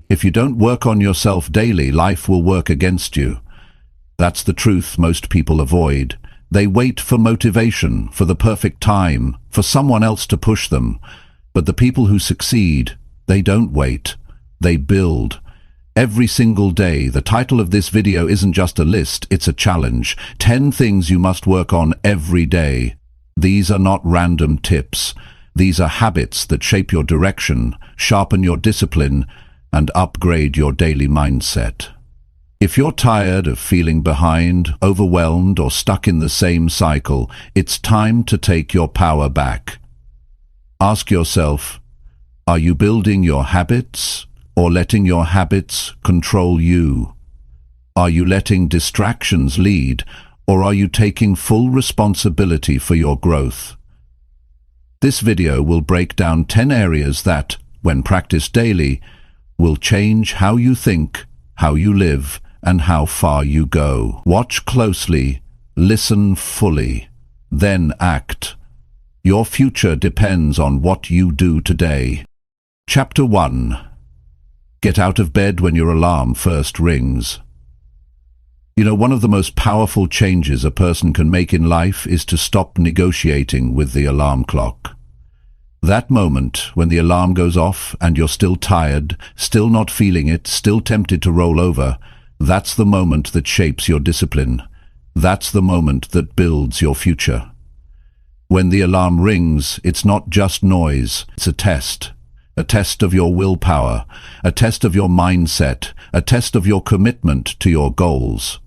If you don't work on yourself daily, life will work against you. That's the truth most people avoid. They wait for motivation, for the perfect time, for someone else to push them. But the people who succeed, they don't wait. They build. Every single day. The title of this video isn't just a list, it's a challenge. 10 things you must work on every day. These are not random tips. These are habits that shape your direction, sharpen your discipline, and upgrade your daily mindset. If you're tired of feeling behind, overwhelmed, or stuck in the same cycle, it's time to take your power back. Ask yourself, are you building your habits or letting your habits control you? Are you letting distractions lead, or are you taking full responsibility for your growth? This video will break down 10 areas that, when practiced daily, will change how you think, how you live, and how far you go. Watch closely, listen fully, then act. Your future depends on what you do today. Chapter 1. Get out of bed when your alarm first rings. You know, one of the most powerful changes a person can make in life is to stop negotiating with the alarm clock. That moment when the alarm goes off and you're still tired, still not feeling it, still tempted to roll over, that's the moment that shapes your discipline. That's the moment that builds your future. When the alarm rings, it's not just noise, it's a test of your willpower, a test of your mindset, a test of your commitment to your goals.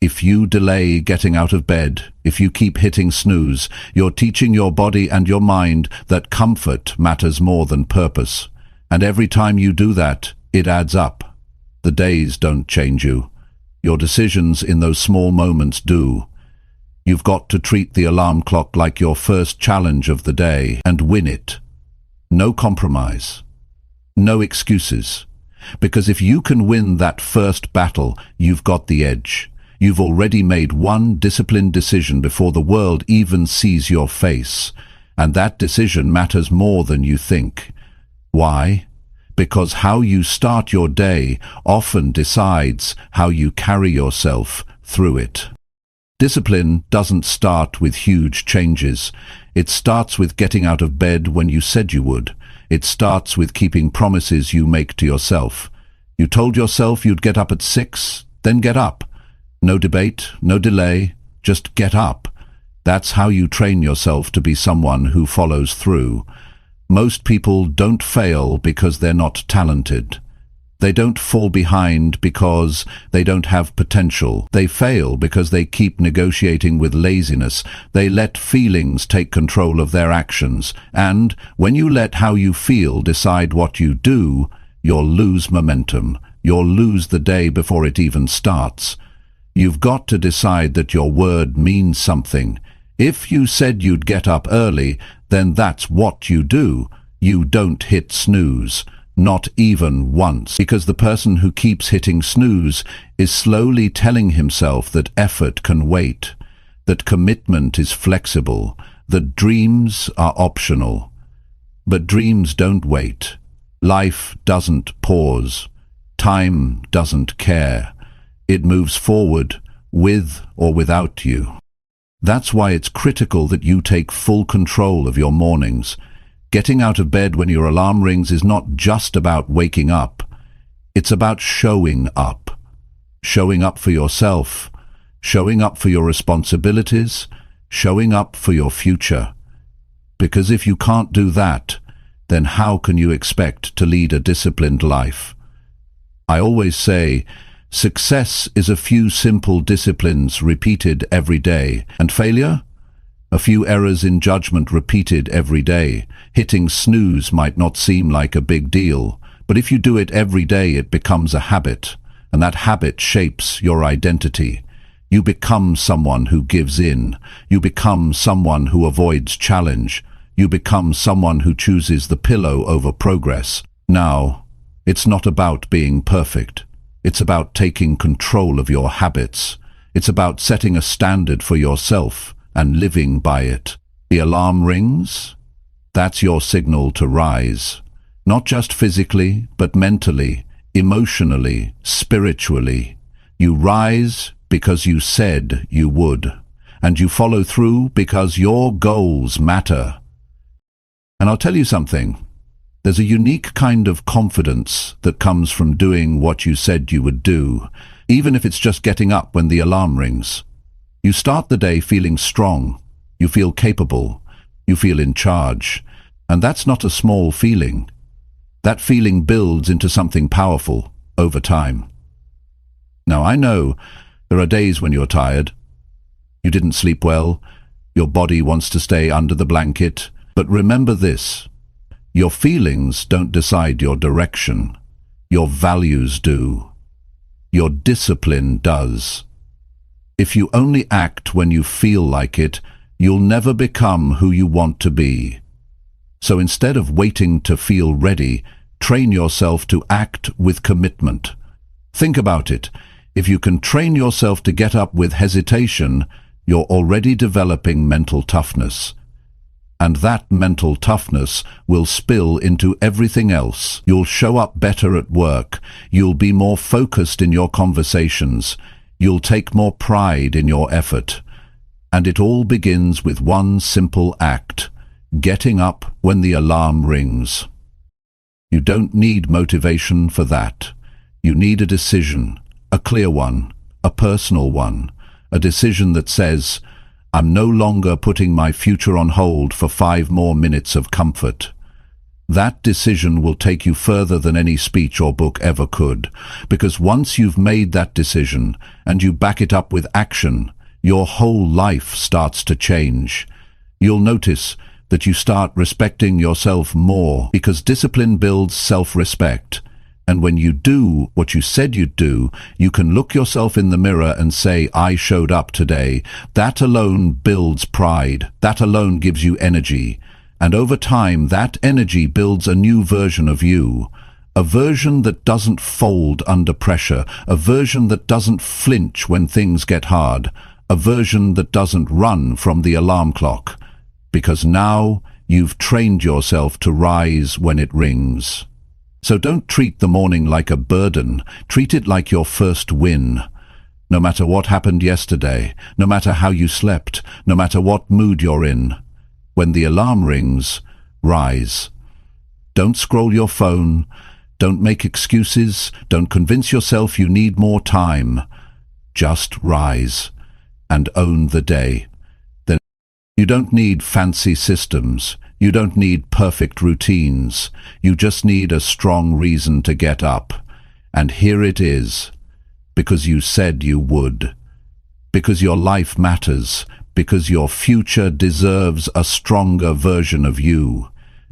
If you delay getting out of bed, if you keep hitting snooze, you're teaching your body and your mind that comfort matters more than purpose. And every time you do that, it adds up. The days don't change you. Your decisions in those small moments do. You've got to treat the alarm clock like your first challenge of the day and win it. No compromise. No excuses. Because if you can win that first battle, you've got the edge. You've already made one disciplined decision before the world even sees your face. And that decision matters more than you think. Why? Because how you start your day often decides how you carry yourself through it. Discipline doesn't start with huge changes. It starts with getting out of bed when you said you would. It starts with keeping promises you make to yourself. You told yourself you'd get up at 6, then get up. No debate, no delay, just get up. That's how you train yourself to be someone who follows through. Most people don't fail because they're not talented. They don't fall behind because they don't have potential. They fail because they keep negotiating with laziness. They let feelings take control of their actions. And when you let how you feel decide what you do, you'll lose momentum. You'll lose the day before it even starts. You've got to decide that your word means something. If you said you'd get up early, then that's what you do. You don't hit snooze. Not even once. Because the person who keeps hitting snooze is slowly telling himself that effort can wait, that commitment is flexible, that dreams are optional. But dreams don't wait. Life doesn't pause. Time doesn't care. It moves forward, with or without you. That's why it's critical that you take full control of your mornings. Getting out of bed when your alarm rings is not just about waking up. It's about showing up. Showing up for yourself. Showing up for your responsibilities. Showing up for your future. Because if you can't do that, then how can you expect to lead a disciplined life? I always say, success is a few simple disciplines repeated every day, and failure? A few errors in judgment repeated every day. Hitting snooze might not seem like a big deal, but if you do it every day, it becomes a habit, and that habit shapes your identity. You become someone who gives in. You become someone who avoids challenge. You become someone who chooses the pillow over progress. Now, it's not about being perfect. It's about taking control of your habits. It's about setting a standard for yourself and living by it. The alarm rings. That's your signal to rise. Not just physically, but mentally. emotionally, spiritually. You rise because you said you would, and you follow through because your goals matter. And I'll tell you something. There's a unique kind of confidence that comes from doing what you said you would do, even if it's just getting up when the alarm rings. You start the day feeling strong, you feel capable, you feel in charge, and that's not a small feeling. That feeling builds into something powerful over time. Now I know there are days when you're tired. You didn't sleep well, your body wants to stay under the blanket, but remember this. Your feelings don't decide your direction. Your values do. Your discipline does. If you only act when you feel like it, you'll never become who you want to be. So instead of waiting to feel ready, train yourself to act with commitment. Think about it. If you can train yourself to get up with hesitation, you're already developing mental toughness. And that mental toughness will spill into everything else. You'll show up better at work. You'll be more focused in your conversations. You'll take more pride in your effort. And it all begins with one simple act: getting up when the alarm rings. You don't need motivation for that. You need a decision, a clear one, a personal one, a decision that says, I'm no longer putting my future on hold for 5 more minutes of comfort. That decision will take you further than any speech or book ever could, because once you've made that decision and you back it up with action, your whole life starts to change. You'll notice that you start respecting yourself more, because discipline builds self-respect. And when you do what you said you'd do, you can look yourself in the mirror and say, I showed up today. That alone builds pride. That alone gives you energy. And over time, that energy builds a new version of you. A version that doesn't fold under pressure. A version that doesn't flinch when things get hard. A version that doesn't run from the alarm clock. Because now you've trained yourself to rise when it rings. So don't treat the morning like a burden. Treat it like your first win. No matter what happened yesterday, no matter how you slept, no matter what mood you're in, when the alarm rings, rise. Don't scroll your phone. Don't make excuses. Don't convince yourself you need more time. Just rise and own the day. Then you don't need fancy systems. You don't need perfect routines. You just need a strong reason to get up. And here it is. Because you said you would. Because your life matters. Because your future deserves a stronger version of you.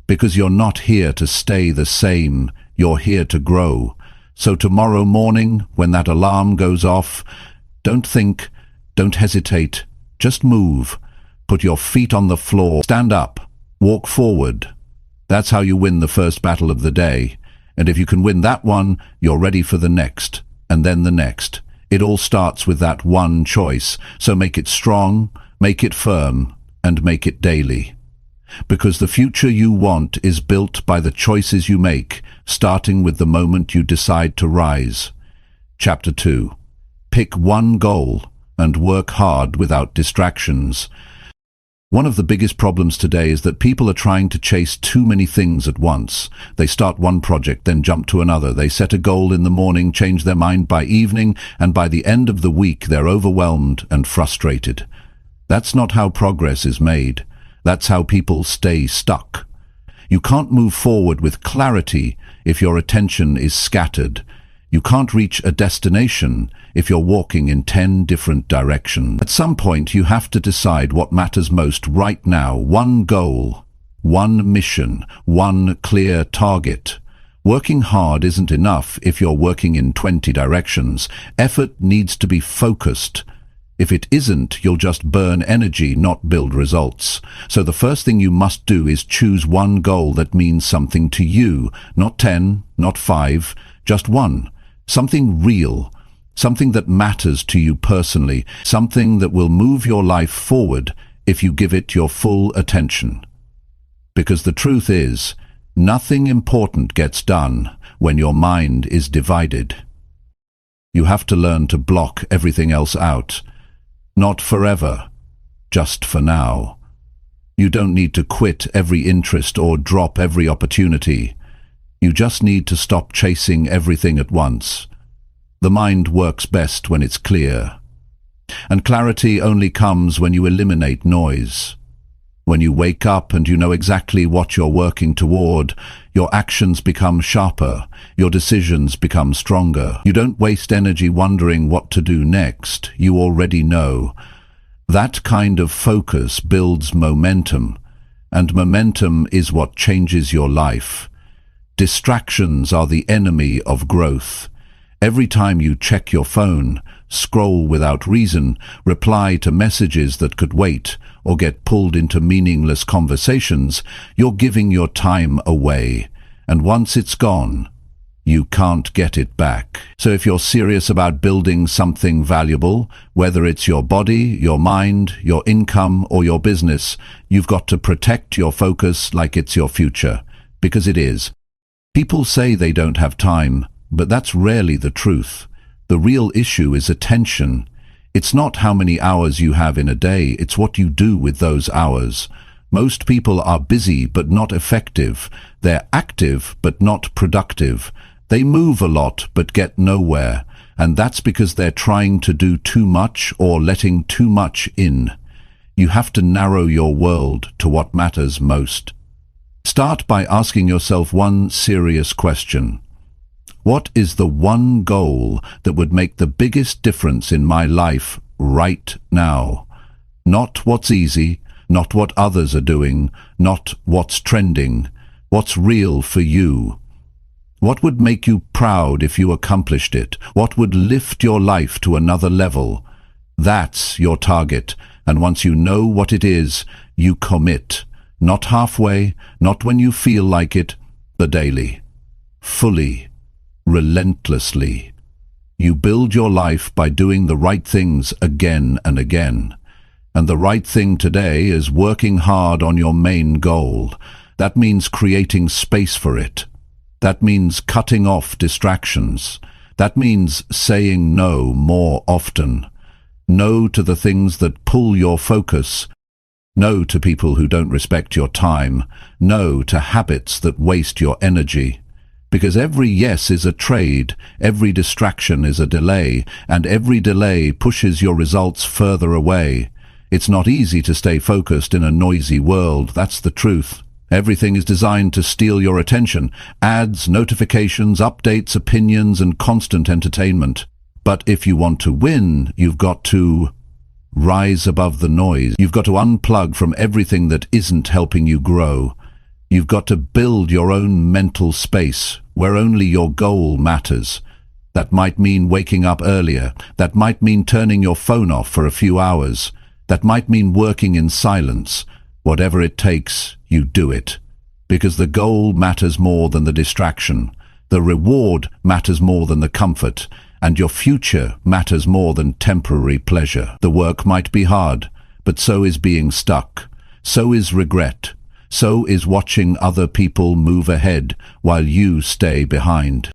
Because you're not here to stay the same. You're here to grow. So tomorrow morning, when that alarm goes off, don't think, don't hesitate. Just move. Put your feet on the floor. Stand up. Walk forward. That's how you win the first battle of the day. And if you can win that one, you're ready for the next, and then the next. It all starts with that one choice. So make it strong, make it firm, and make it daily. Because the future you want is built by the choices you make, starting with the moment you decide to rise. Chapter 2. Pick one goal and work hard without distractions. One of the biggest problems today is that people are trying to chase too many things at once. They start one project, then jump to another. They set a goal in the morning, change their mind by evening, and by the end of the week they're overwhelmed and frustrated. That's not how progress is made. That's how people stay stuck. You can't move forward with clarity if your attention is scattered. You can't reach a destination if you're walking in 10 different directions. At some point, you have to decide what matters most right now. One goal, one mission, one clear target. Working hard isn't enough if you're working in 20 directions. Effort needs to be focused. If it isn't, you'll just burn energy, not build results. So the first thing you must do is choose one goal that means something to you. Not 10, not 5, just one. Something real, something that matters to you personally, something that will move your life forward if you give it your full attention. Because the truth is, nothing important gets done when your mind is divided. You have to learn to block everything else out. Not forever, just for now. You don't need to quit every interest or drop every opportunity. You just need to stop chasing everything at once. The mind works best when it's clear. And clarity only comes when you eliminate noise. When you wake up and you know exactly what you're working toward, your actions become sharper, your decisions become stronger. You don't waste energy wondering what to do next. You already know. That kind of focus builds momentum, and momentum is what changes your life. Distractions are the enemy of growth. Every time you check your phone, scroll without reason, reply to messages that could wait, or get pulled into meaningless conversations, you're giving your time away. And once it's gone, you can't get it back. So if you're serious about building something valuable, whether it's your body, your mind, your income, or your business, you've got to protect your focus like it's your future, because it is. People say they don't have time, but that's rarely the truth. The real issue is attention. It's not how many hours you have in a day, it's what you do with those hours. Most people are busy but not effective. They're active but not productive. They move a lot but get nowhere, and that's because they're trying to do too much or letting too much in. You have to narrow your world to what matters most. Start by asking yourself one serious question. What is the one goal that would make the biggest difference in my life right now? Not what's easy, not what others are doing, not what's trending. What's real for you? What would make you proud if you accomplished it? What would lift your life to another level? That's your target, and once you know what it is, you commit. Not halfway, not when you feel like it, but daily. Fully. Relentlessly. You build your life by doing the right things again and again. And the right thing today is working hard on your main goal. That means creating space for it. That means cutting off distractions. That means saying no more often. No to the things that pull your focus. No to people who don't respect your time. No to habits that waste your energy. Because every yes is a trade, every distraction is a delay, and every delay pushes your results further away. It's not easy to stay focused in a noisy world, that's the truth. Everything is designed to steal your attention. Ads, notifications, updates, opinions, and constant entertainment. But if you want to win, you've got to rise above the noise. You've got to unplug from everything that isn't helping you grow. You've got to build your own mental space where only your goal matters. That might mean waking up earlier. That might mean turning your phone off for a few hours. That might mean working in silence. Whatever it takes, you do it. Because the goal matters more than the distraction. The reward matters more than the comfort. And your future matters more than temporary pleasure. The work might be hard, but so is being stuck. So is regret. So is watching other people move ahead while you stay behind.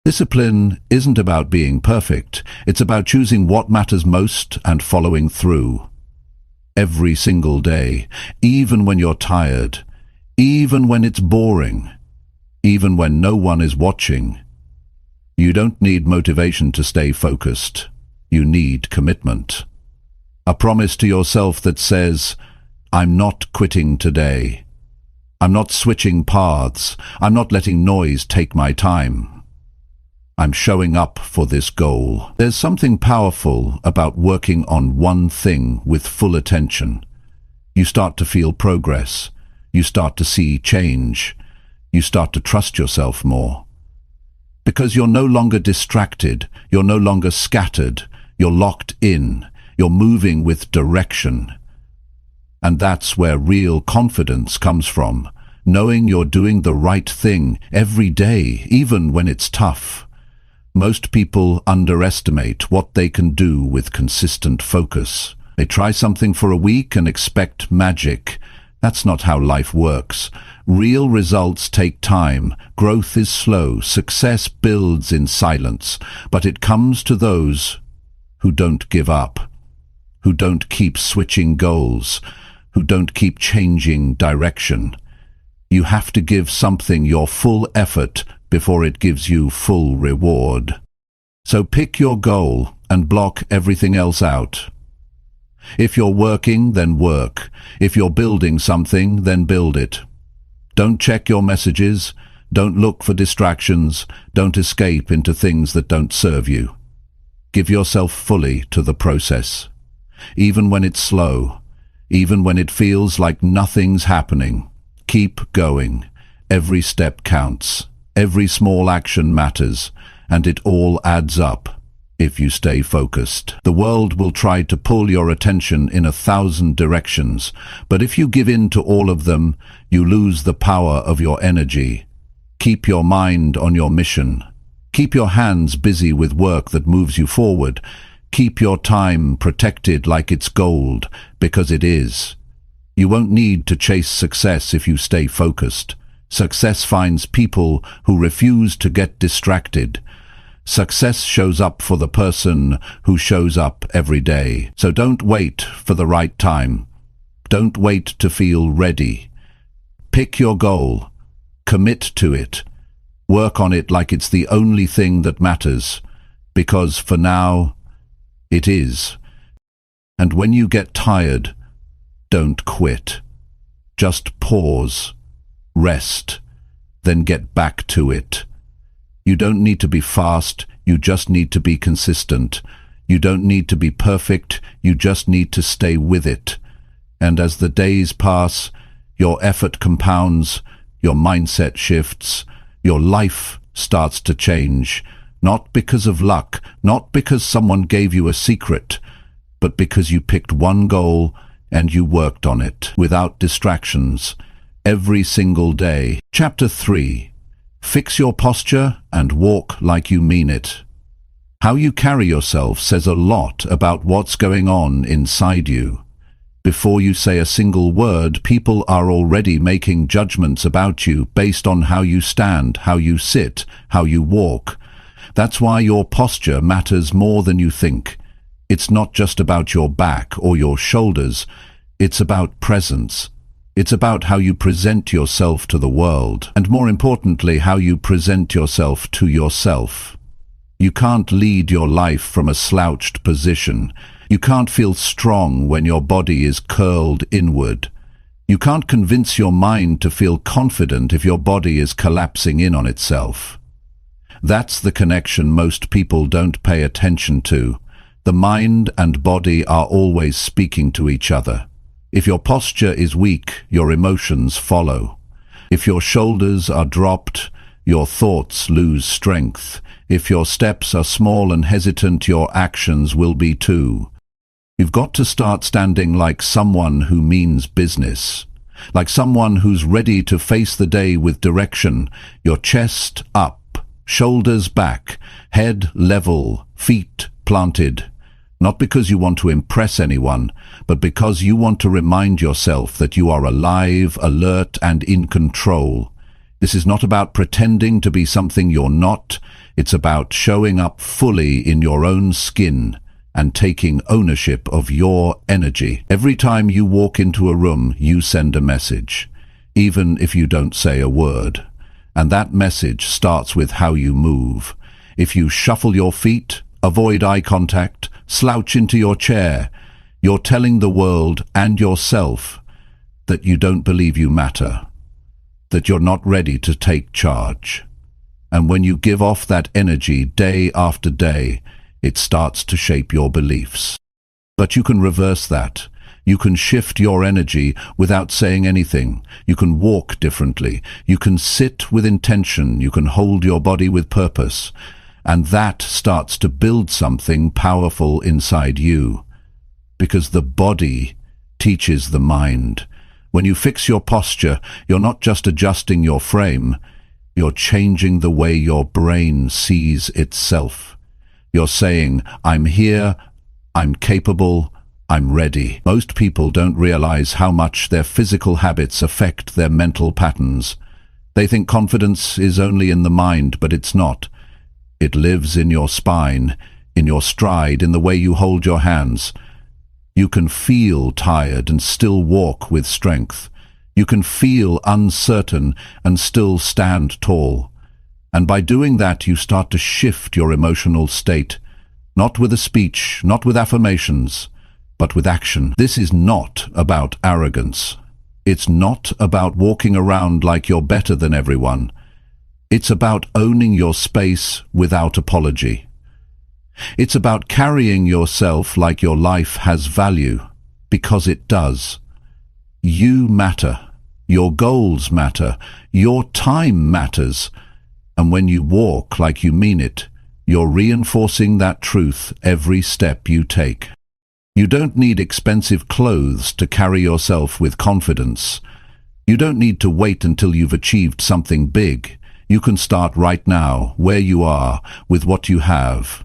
Discipline isn't about being perfect. It's about choosing what matters most and following through. Every single day, even when you're tired, even when it's boring, even when no one is watching. You don't need motivation to stay focused. You need commitment. A promise to yourself that says, I'm not quitting today. I'm not switching paths. I'm not letting noise take my time. I'm showing up for this goal. There's something powerful about working on one thing with full attention. You start to feel progress. You start to see change. You start to trust yourself more. Because you're no longer distracted. You're no longer scattered. You're locked in. You're moving with direction. And that's where real confidence comes from, knowing you're doing the right thing every day, even when it's tough. Most people underestimate what they can do with consistent focus. They try something for a week and expect magic. That's not how life works. Real results take time. Growth is slow. Success builds in silence. But it comes to those who don't give up, who don't keep switching goals, who don't keep changing direction. You have to give something your full effort before it gives you full reward. So pick your goal and block everything else out. If you're working, then work. If you're building something, then build it. Don't check your messages. Don't look for distractions. Don't escape into things that don't serve you. Give yourself fully to the process. Even when it's slow, even when it feels like nothing's happening, keep going. Every step counts. Every small action matters, and it all adds up if you stay focused. The world will try to pull your attention in 1,000 directions, but if you give in to all of them, you lose the power of your energy. Keep your mind on your mission. Keep your hands busy with work that moves you forward. Keep your time protected like it's gold, because it is. You won't need to chase success if you stay focused. Success finds people who refuse to get distracted. Success shows up for the person who shows up every day. So don't wait for the right time. Don't wait to feel ready. Pick your goal. Commit to it. Work on it like it's the only thing that matters, because for now, it is. And when you get tired, don't quit. Just pause, rest, then get back to it. You don't need to be fast, you just need to be consistent. You don't need to be perfect, you just need to stay with it. And as the days pass, your effort compounds, your mindset shifts, your life starts to change, not because of luck, not because someone gave you a secret, but because you picked one goal and you worked on it without distractions, every single day. Chapter 3. Fix your posture and walk like you mean it. How you carry yourself says a lot about what's going on inside you. Before you say a single word, people are already making judgments about you based on how you stand, how you sit, how you walk. That's why your posture matters more than you think. It's not just about your back or your shoulders. It's about presence. It's about how you present yourself to the world, and more importantly, how you present yourself to yourself. You can't lead your life from a slouched position. You can't feel strong when your body is curled inward. You can't convince your mind to feel confident if your body is collapsing in on itself. That's the connection most people don't pay attention to. The mind and body are always speaking to each other. If your posture is weak, your emotions follow. If your shoulders are dropped, your thoughts lose strength. If your steps are small and hesitant, your actions will be too. You've got to start standing like someone who means business, like someone who's ready to face the day with direction, your chest up, shoulders back, head level, feet planted. Not because you want to impress anyone, but because you want to remind yourself that you are alive, alert, and in control. This is not about pretending to be something you're not. It's about showing up fully in your own skin and taking ownership of your energy. Every time you walk into a room, you send a message, even if you don't say a word. And that message starts with how you move. If you shuffle your feet, avoid eye contact, slouch into your chair, you're telling the world and yourself that you don't believe you matter, that you're not ready to take charge. And when you give off that energy day after day, it starts to shape your beliefs. But you can reverse that. You can shift your energy without saying anything. You can walk differently. You can sit with intention. You can hold your body with purpose. And that starts to build something powerful inside you. Because the body teaches the mind. When you fix your posture, you're not just adjusting your frame. You're changing the way your brain sees itself. You're saying, I'm here, I'm capable, I'm ready. Most people don't realize how much their physical habits affect their mental patterns. They think confidence is only in the mind, but it's not. It lives in your spine, in your stride, in the way you hold your hands. You can feel tired and still walk with strength. You can feel uncertain and still stand tall. And by doing that, you start to shift your emotional state, not with a speech, not with affirmations, but with action. This is not about arrogance. It's not about walking around like you're better than everyone. It's about owning your space without apology. It's about carrying yourself like your life has value, because it does. You matter. Your goals matter. Your time matters. And when you walk like you mean it, you're reinforcing that truth every step you take. You don't need expensive clothes to carry yourself with confidence. You don't need to wait until you've achieved something big. You can start right now, where you are, with what you have.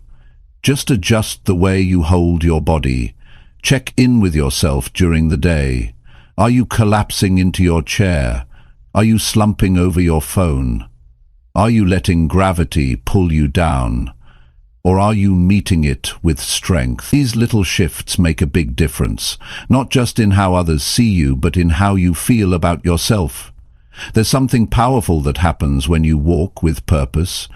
Just adjust the way you hold your body. Check in with yourself during the day. Are you collapsing into your chair? Are you slumping over your phone? Are you letting gravity pull you down? Or are you meeting it with strength? These little shifts make a big difference, not just in how others see you, but in how you feel about yourself. There's something powerful that happens when you walk with purpose.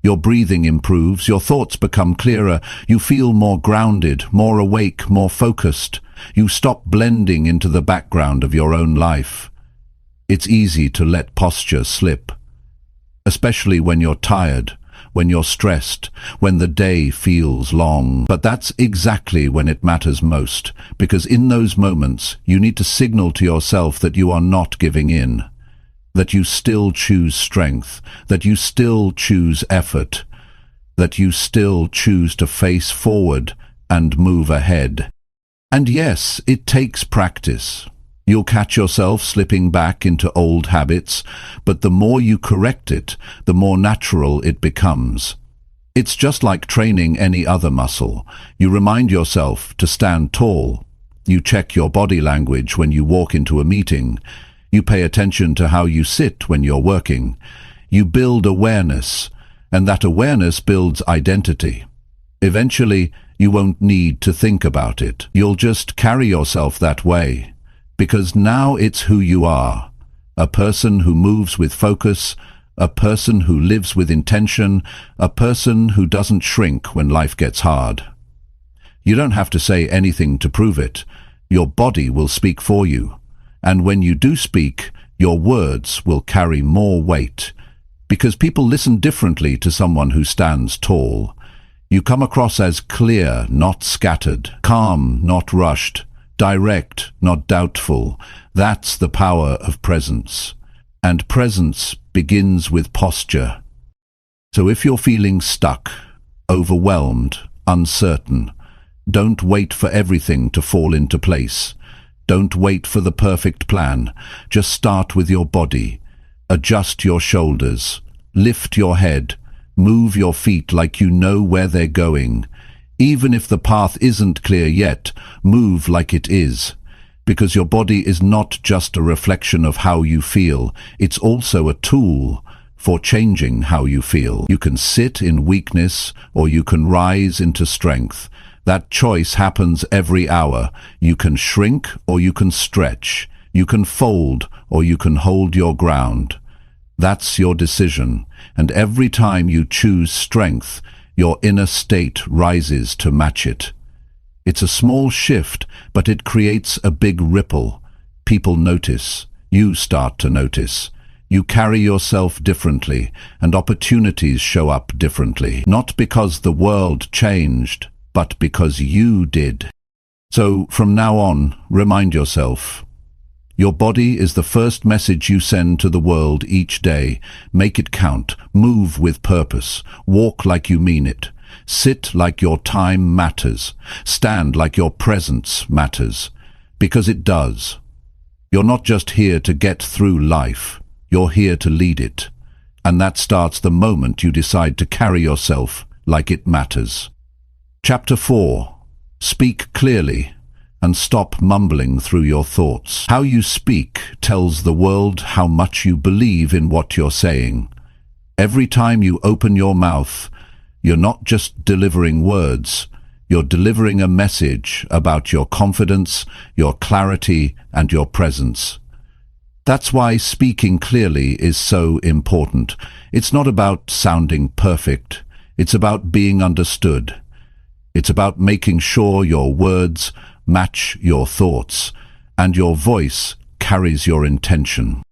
Your breathing improves, your thoughts become clearer, you feel more grounded, more awake, more focused. You stop blending into the background of your own life. It's easy to let posture slip, especially when you're tired, when you're stressed, when the day feels long. But that's exactly when it matters most, because in those moments you need to signal to yourself that you are not giving in, that you still choose strength, that you still choose effort, that you still choose to face forward and move ahead. And yes, it takes practice. You'll catch yourself slipping back into old habits, but the more you correct it, the more natural it becomes. It's just like training any other muscle. You remind yourself to stand tall. You check your body language when you walk into a meeting. You pay attention to how you sit when you're working. You build awareness, and that awareness builds identity. Eventually, you won't need to think about it. You'll just carry yourself that way, because now it's who you are. A person who moves with focus, a person who lives with intention, a person who doesn't shrink when life gets hard. You don't have to say anything to prove it. Your body will speak for you. And when you do speak, your words will carry more weight, because people listen differently to someone who stands tall. You come across as clear, not scattered, calm, not rushed, direct, not doubtful. That's the power of presence. And presence begins with posture. So if you're feeling stuck, overwhelmed, uncertain, don't wait for everything to fall into place. Don't wait for the perfect plan. Just start with your body. Adjust your shoulders. Lift your head. Move your feet like you know where they're going. Even if the path isn't clear yet, move like it is. Because your body is not just a reflection of how you feel, it's also a tool for changing how you feel. You can sit in weakness, or you can rise into strength. That choice happens every hour. You can shrink or you can stretch. You can fold or you can hold your ground. That's your decision. And every time you choose strength, your inner state rises to match it. It's a small shift, but it creates a big ripple. People notice. You start to notice. You carry yourself differently, and opportunities show up differently. Not because the world changed, but because you did. So from now on, remind yourself, your body is the first message you send to the world each day. Make it count. Move with purpose. Walk like you mean it. Sit like your time matters. Stand like your presence matters. Because it does. You're not just here to get through life. You're here to lead it. And that starts the moment you decide to carry yourself like it matters. Chapter 4. Speak clearly. and stop mumbling through your thoughts. How you speak tells the world how much you believe in what you're saying. Every time you open your mouth, you're not just delivering words, you're delivering a message about your confidence, your clarity, and your presence. That's why speaking clearly is so important. It's not about sounding perfect. It's about being understood. It's about making sure your words match your thoughts, and your voice carries your intention.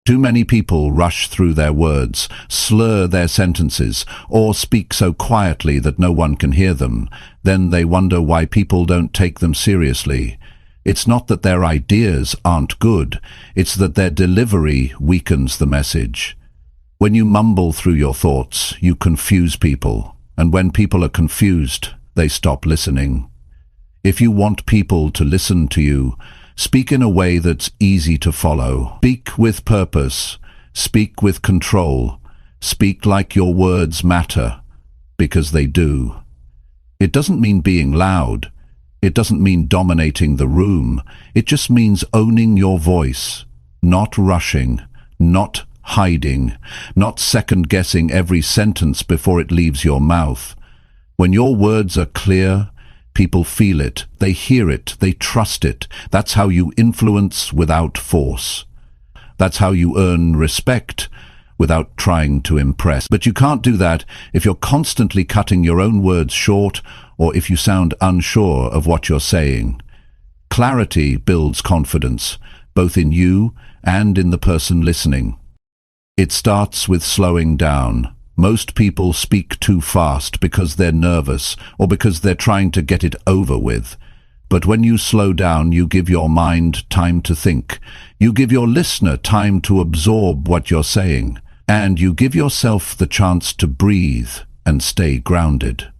Too many people rush through their words, slur their sentences, or speak so quietly that no one can hear them. Then they wonder why people don't take them seriously. It's not that their ideas aren't good, it's that their delivery weakens the message. When you mumble through your thoughts, you confuse people, and when people are confused, they stop listening. If you want people to listen to you, speak in a way that's easy to follow. Speak with purpose. Speak with control. Speak like your words matter, because they do. It doesn't mean being loud. It doesn't mean dominating the room. It just means owning your voice, not rushing, not hiding, not second-guessing every sentence before it leaves your mouth. When your words are clear, people feel it, they hear it, they trust it. That's how you influence without force. That's how you earn respect without trying to impress. But you can't do that if you're constantly cutting your own words short or if you sound unsure of what you're saying. Clarity builds confidence, both in you and in the person listening. It starts with slowing down. Most people speak too fast because they're nervous or because they're trying to get it over with. But when you slow down, you give your mind time to think. You give your listener time to absorb what you're saying. And you give yourself the chance to breathe and stay grounded.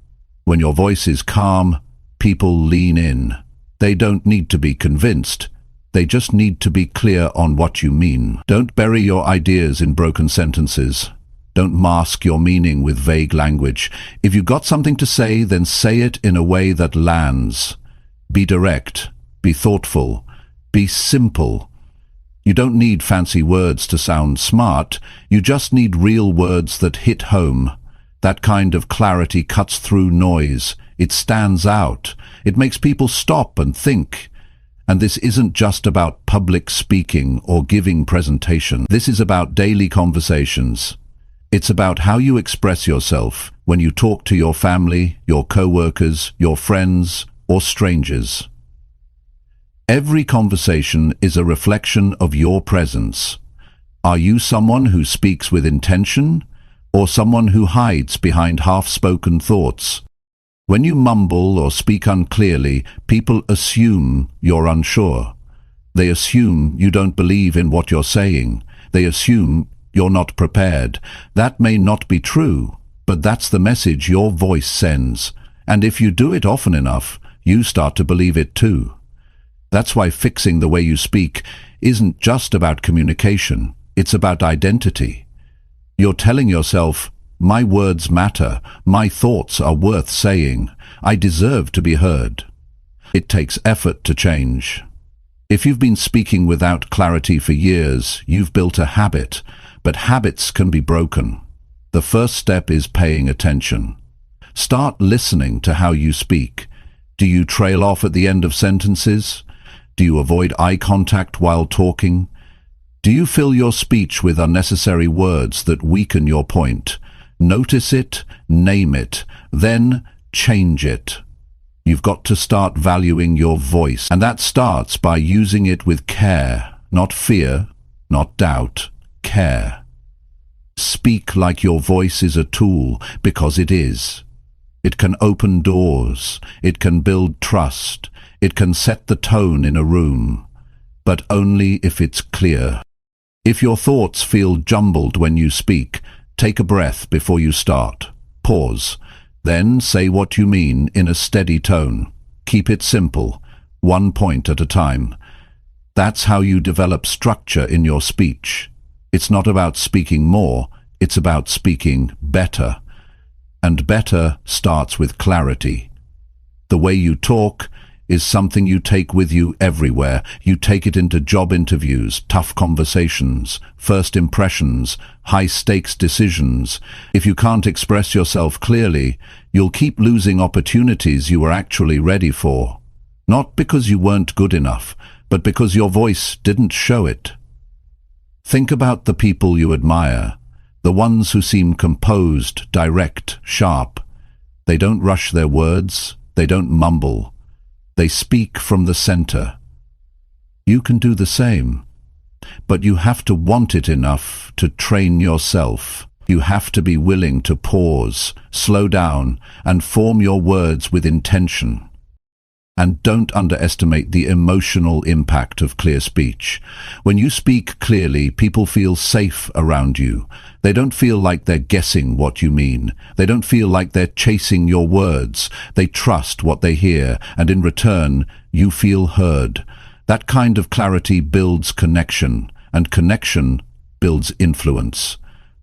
When your voice is calm, people lean in. They don't need to be convinced. They just need to be clear on what you mean. Don't bury your ideas in broken sentences. Don't mask your meaning with vague language. If you've got something to say, then say it in a way that lands. Be direct. Be thoughtful. Be simple. You don't need fancy words to sound smart. You just need real words that hit home. That kind of clarity cuts through noise. It stands out. It makes people stop and think. And this isn't just about public speaking or giving presentation. This is about daily conversations. It's about how you express yourself when you talk to your family, your co-workers, your friends, or strangers. Every conversation is a reflection of your presence. Are you someone who speaks with intention, or someone who hides behind half-spoken thoughts? When you mumble or speak unclearly, people assume you're unsure. They assume you don't believe in what you're saying. They assume you're not prepared. That may not be true, but that's the message your voice sends. And if you do it often enough, you start to believe it too. That's why fixing the way you speak isn't just about communication. It's about identity. You're telling yourself, my words matter. My thoughts are worth saying. I deserve to be heard. It takes effort to change. If you've been speaking without clarity for years, you've built a habit. But habits can be broken. The first step is paying attention. Start listening to how you speak. Do you trail off at the end of sentences? Do you avoid eye contact while talking? Do you fill your speech with unnecessary words that weaken your point? Notice it, name it, then change it. You've got to start valuing your voice, and that starts by using it with care, not fear, not doubt. Care. Speak like your voice is a tool, because it is. It can open doors. It can build trust. It can set the tone in a room. But only if it's clear. If your thoughts feel jumbled when you speak, take a breath before you start. Pause. Then say what you mean in a steady tone. Keep it simple, one point at a time. That's how you develop structure in your speech. It's not about speaking more, it's about speaking better. And better starts with clarity. The way you talk is something you take with you everywhere. You take it into job interviews, tough conversations, first impressions, high-stakes decisions. If you can't express yourself clearly, you'll keep losing opportunities you were actually ready for. Not because you weren't good enough, but because your voice didn't show it. Think about the people you admire, the ones who seem composed, direct, sharp. They don't rush their words, they don't mumble. They speak from the center. You can do the same, but you have to want it enough to train yourself. You have to be willing to pause, slow down, and form your words with intention. And don't underestimate the emotional impact of clear speech. When you speak clearly, people feel safe around you. They don't feel like they're guessing what you mean. They don't feel like they're chasing your words. They trust what they hear, and in return, you feel heard. That kind of clarity builds connection, and connection builds influence.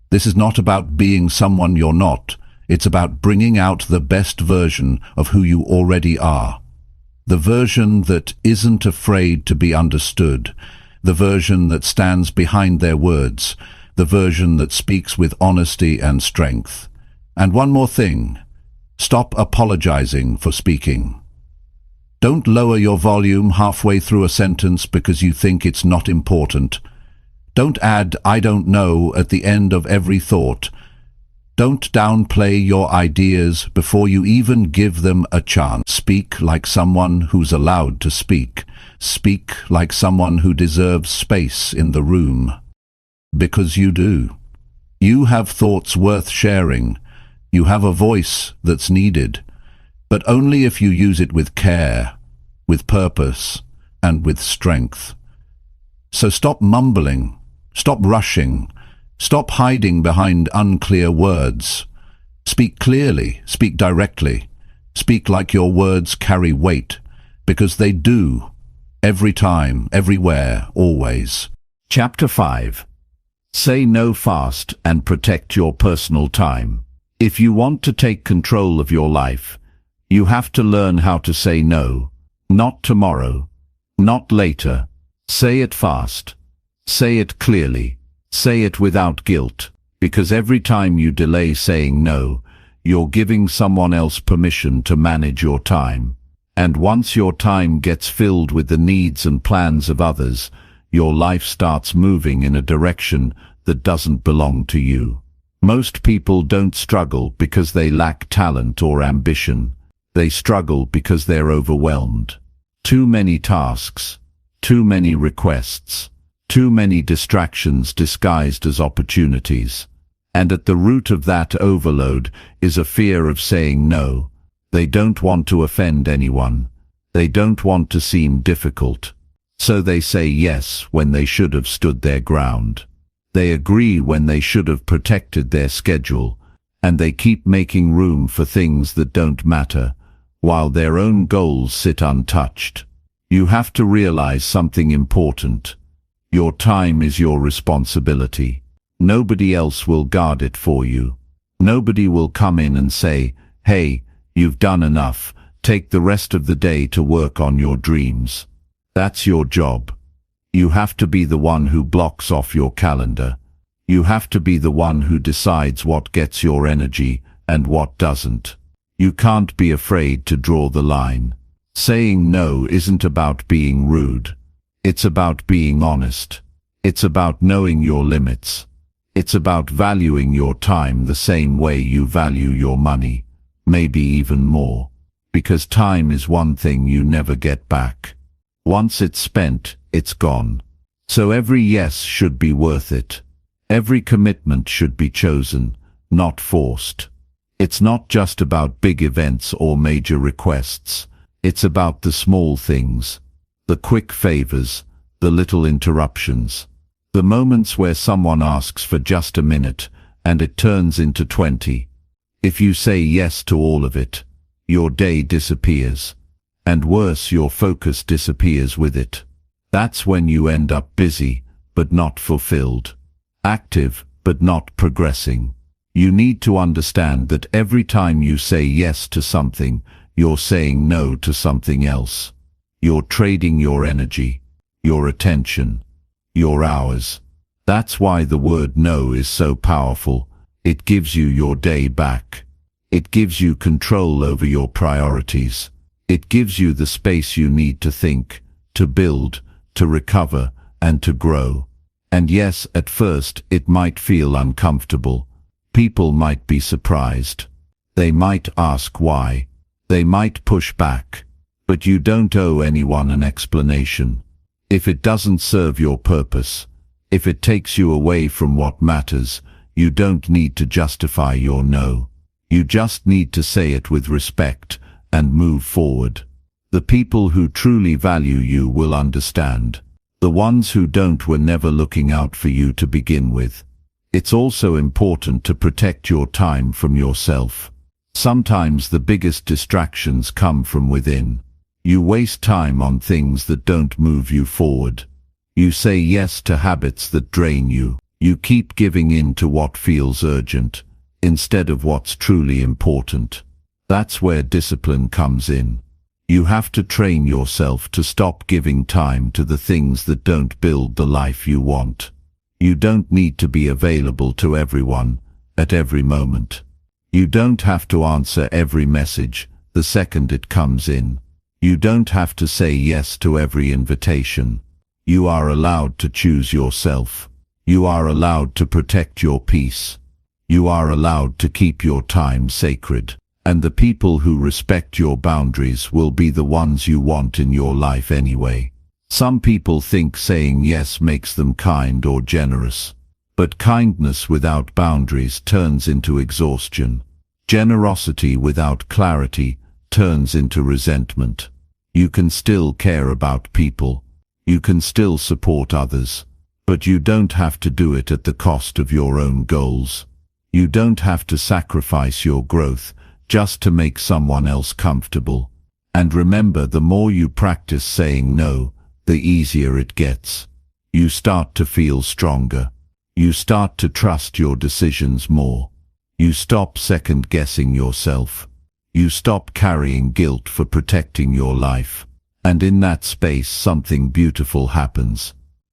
This is not about being someone you're not. It's about bringing out the best version of who you already are. The version that isn't afraid to be understood, the version that stands behind their words, the version that speaks with honesty and strength. And one more thing, stop apologizing for speaking. Don't lower your volume halfway through a sentence because you think it's not important. Don't add "I don't know" at the end of every thought. Don't downplay your ideas before you even give them a chance. Speak like someone who's allowed to speak. Speak like someone who deserves space in the room. Because you do. You have thoughts worth sharing. You have a voice that's needed. But only if you use it with care, with purpose, and with strength. So stop mumbling. Stop rushing. Stop hiding behind unclear words. Speak clearly, speak directly. Speak like your words carry weight, because they do, every time, everywhere, always. Chapter 5. Say no fast and protect your personal time. If you want to take control of your life, you have to learn how to say no. Not tomorrow, not later. Say it fast. Say it clearly. Say it without guilt, because every time you delay saying no, you're giving someone else permission to manage your time. And once your time gets filled with the needs and plans of others, your life starts moving in a direction that doesn't belong to you. Most people don't struggle because they lack talent or ambition. They struggle because they're overwhelmed. Too many tasks, too many requests, too many distractions disguised as opportunities. And at the root of that overload is a fear of saying no. They don't want to offend anyone. They don't want to seem difficult. So they say yes when they should have stood their ground. They agree when they should have protected their schedule. And they keep making room for things that don't matter, while their own goals sit untouched. You have to realize something important. Your time is your responsibility. Nobody else will guard it for you. Nobody will come in and say, "Hey, you've done enough. Take the rest of the day to work on your dreams." That's your job. You have to be the one who blocks off your calendar. You have to be the one who decides what gets your energy and what doesn't. You can't be afraid to draw the line. Saying no isn't about being rude. It's about being honest. It's about knowing your limits. It's about valuing your time the same way you value your money, maybe even more. Because time is one thing you never get back. Once it's spent, it's gone. So every yes should be worth it. Every commitment should be chosen, not forced. It's not just about big events or major requests. It's about the small things. The quick favors, the little interruptions, the moments where someone asks for just a minute and it turns into 20. If you say yes to all of it, your day disappears, and worse, your focus disappears with it. That's when you end up busy, but not fulfilled, active, but not progressing. You need to understand that every time you say yes to something, you're saying no to something else. You're trading your energy, your attention, your hours. That's why the word no is so powerful. It gives you your day back. It gives you control over your priorities. It gives you the space you need to think, to build, to recover, and to grow. And yes, at first it might feel uncomfortable. People might be surprised. They might ask why. They might push back. But you don't owe anyone an explanation. If it doesn't serve your purpose, if it takes you away from what matters, you don't need to justify your no. You just need to say it with respect and move forward. The people who truly value you will understand. The ones who don't were never looking out for you to begin with. It's also important to protect your time from yourself. Sometimes the biggest distractions come from within. You waste time on things that don't move you forward. You say yes to habits that drain you. You keep giving in to what feels urgent, instead of what's truly important. That's where discipline comes in. You have to train yourself to stop giving time to the things that don't build the life you want. You don't need to be available to everyone, at every moment. You don't have to answer every message the second it comes in. You don't have to say yes to every invitation. You are allowed to choose yourself. You are allowed to protect your peace. You are allowed to keep your time sacred. And the people who respect your boundaries will be the ones you want in your life anyway. Some people think saying yes makes them kind or generous. But kindness without boundaries turns into exhaustion. Generosity without clarity turns into resentment. You can still care about people. You can still support others. But you don't have to do it at the cost of your own goals. You don't have to sacrifice your growth just to make someone else comfortable. And remember, the more you practice saying no, the easier it gets. You start to feel stronger. You start to trust your decisions more. You stop second-guessing yourself. You stop carrying guilt for protecting your life. And in that space, something beautiful happens.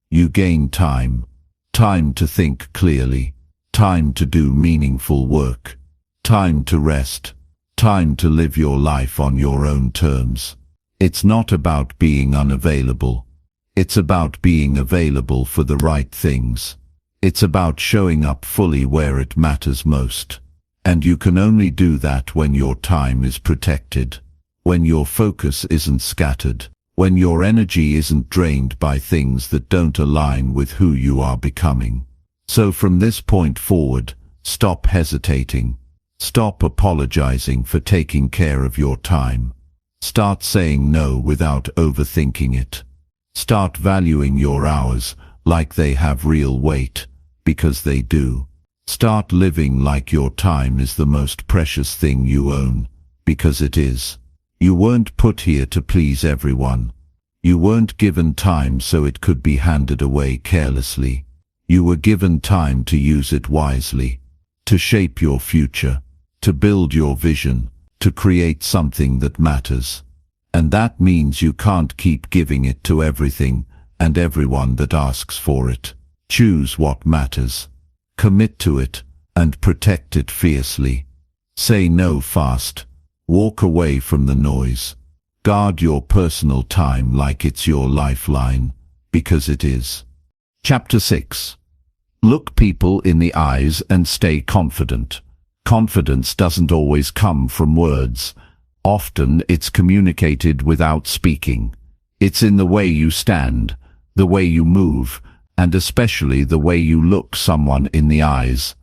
You gain time. Time to think clearly. Time to do meaningful work. Time to rest. Time to live your life on your own terms. It's not about being unavailable. It's about being available for the right things. It's about showing up fully where it matters most. And you can only do that when your time is protected, when your focus isn't scattered, when your energy isn't drained by things that don't align with who you are becoming. So from this point forward, stop hesitating. Stop apologizing for taking care of your time. Start saying no without overthinking it. Start valuing your hours like they have real weight, because they do. Start living like your time is the most precious thing you own, because it is. You weren't put here to please everyone. You weren't given time so it could be handed away carelessly. You were given time to use it wisely, to shape your future, to build your vision, to create something that matters. And that means you can't keep giving it to everything and everyone that asks for it. Choose what matters. Commit to it and protect it fiercely. Say no fast. Walk away from the noise. Guard your personal time like it's your lifeline, because it is. Chapter 6. Look people in the eyes and stay confident. Confidence doesn't always come from words. Often it's communicated without speaking. It's in the way you stand, the way you move, and especially the way you look someone in the eyes.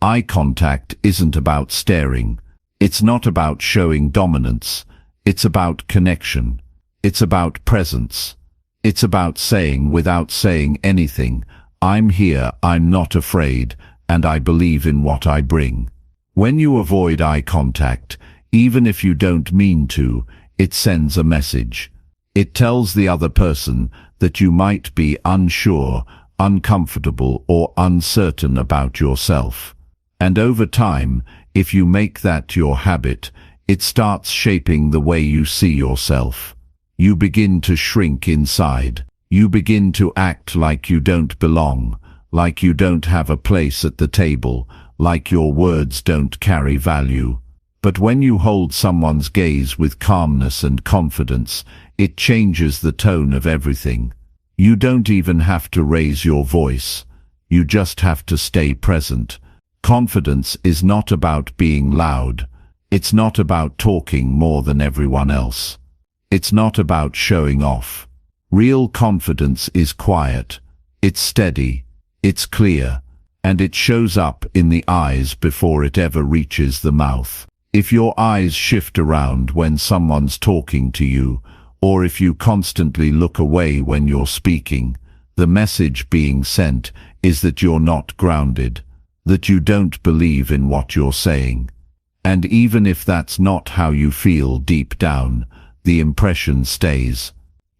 Eye contact isn't about staring. It's not about showing dominance. It's about connection. It's about presence. It's about saying without saying anything, I'm here, I'm not afraid, and I believe in what I bring. When you avoid eye contact, even if you don't mean to, it sends a message. It tells the other person that you might be unsure, uncomfortable, or uncertain about yourself. And over time, if you make that your habit, It starts shaping the way you see yourself. You begin to shrink inside. You begin to act like you don't belong, like you don't have a place at the table, like your words don't carry value. But when you hold someone's gaze with calmness and confidence, it changes the tone of everything. You don't even have to raise your voice. You just have to stay present. Confidence is not about being loud. It's not about talking more than everyone else. It's not about showing off. Real confidence is quiet. It's steady. It's clear. And it shows up in the eyes before it ever reaches the mouth. If your eyes shift around when someone's talking to you, or if you constantly look away when you're speaking, the message being sent is that you're not grounded, that you don't believe in what you're saying. And even if that's not how you feel deep down, the impression stays.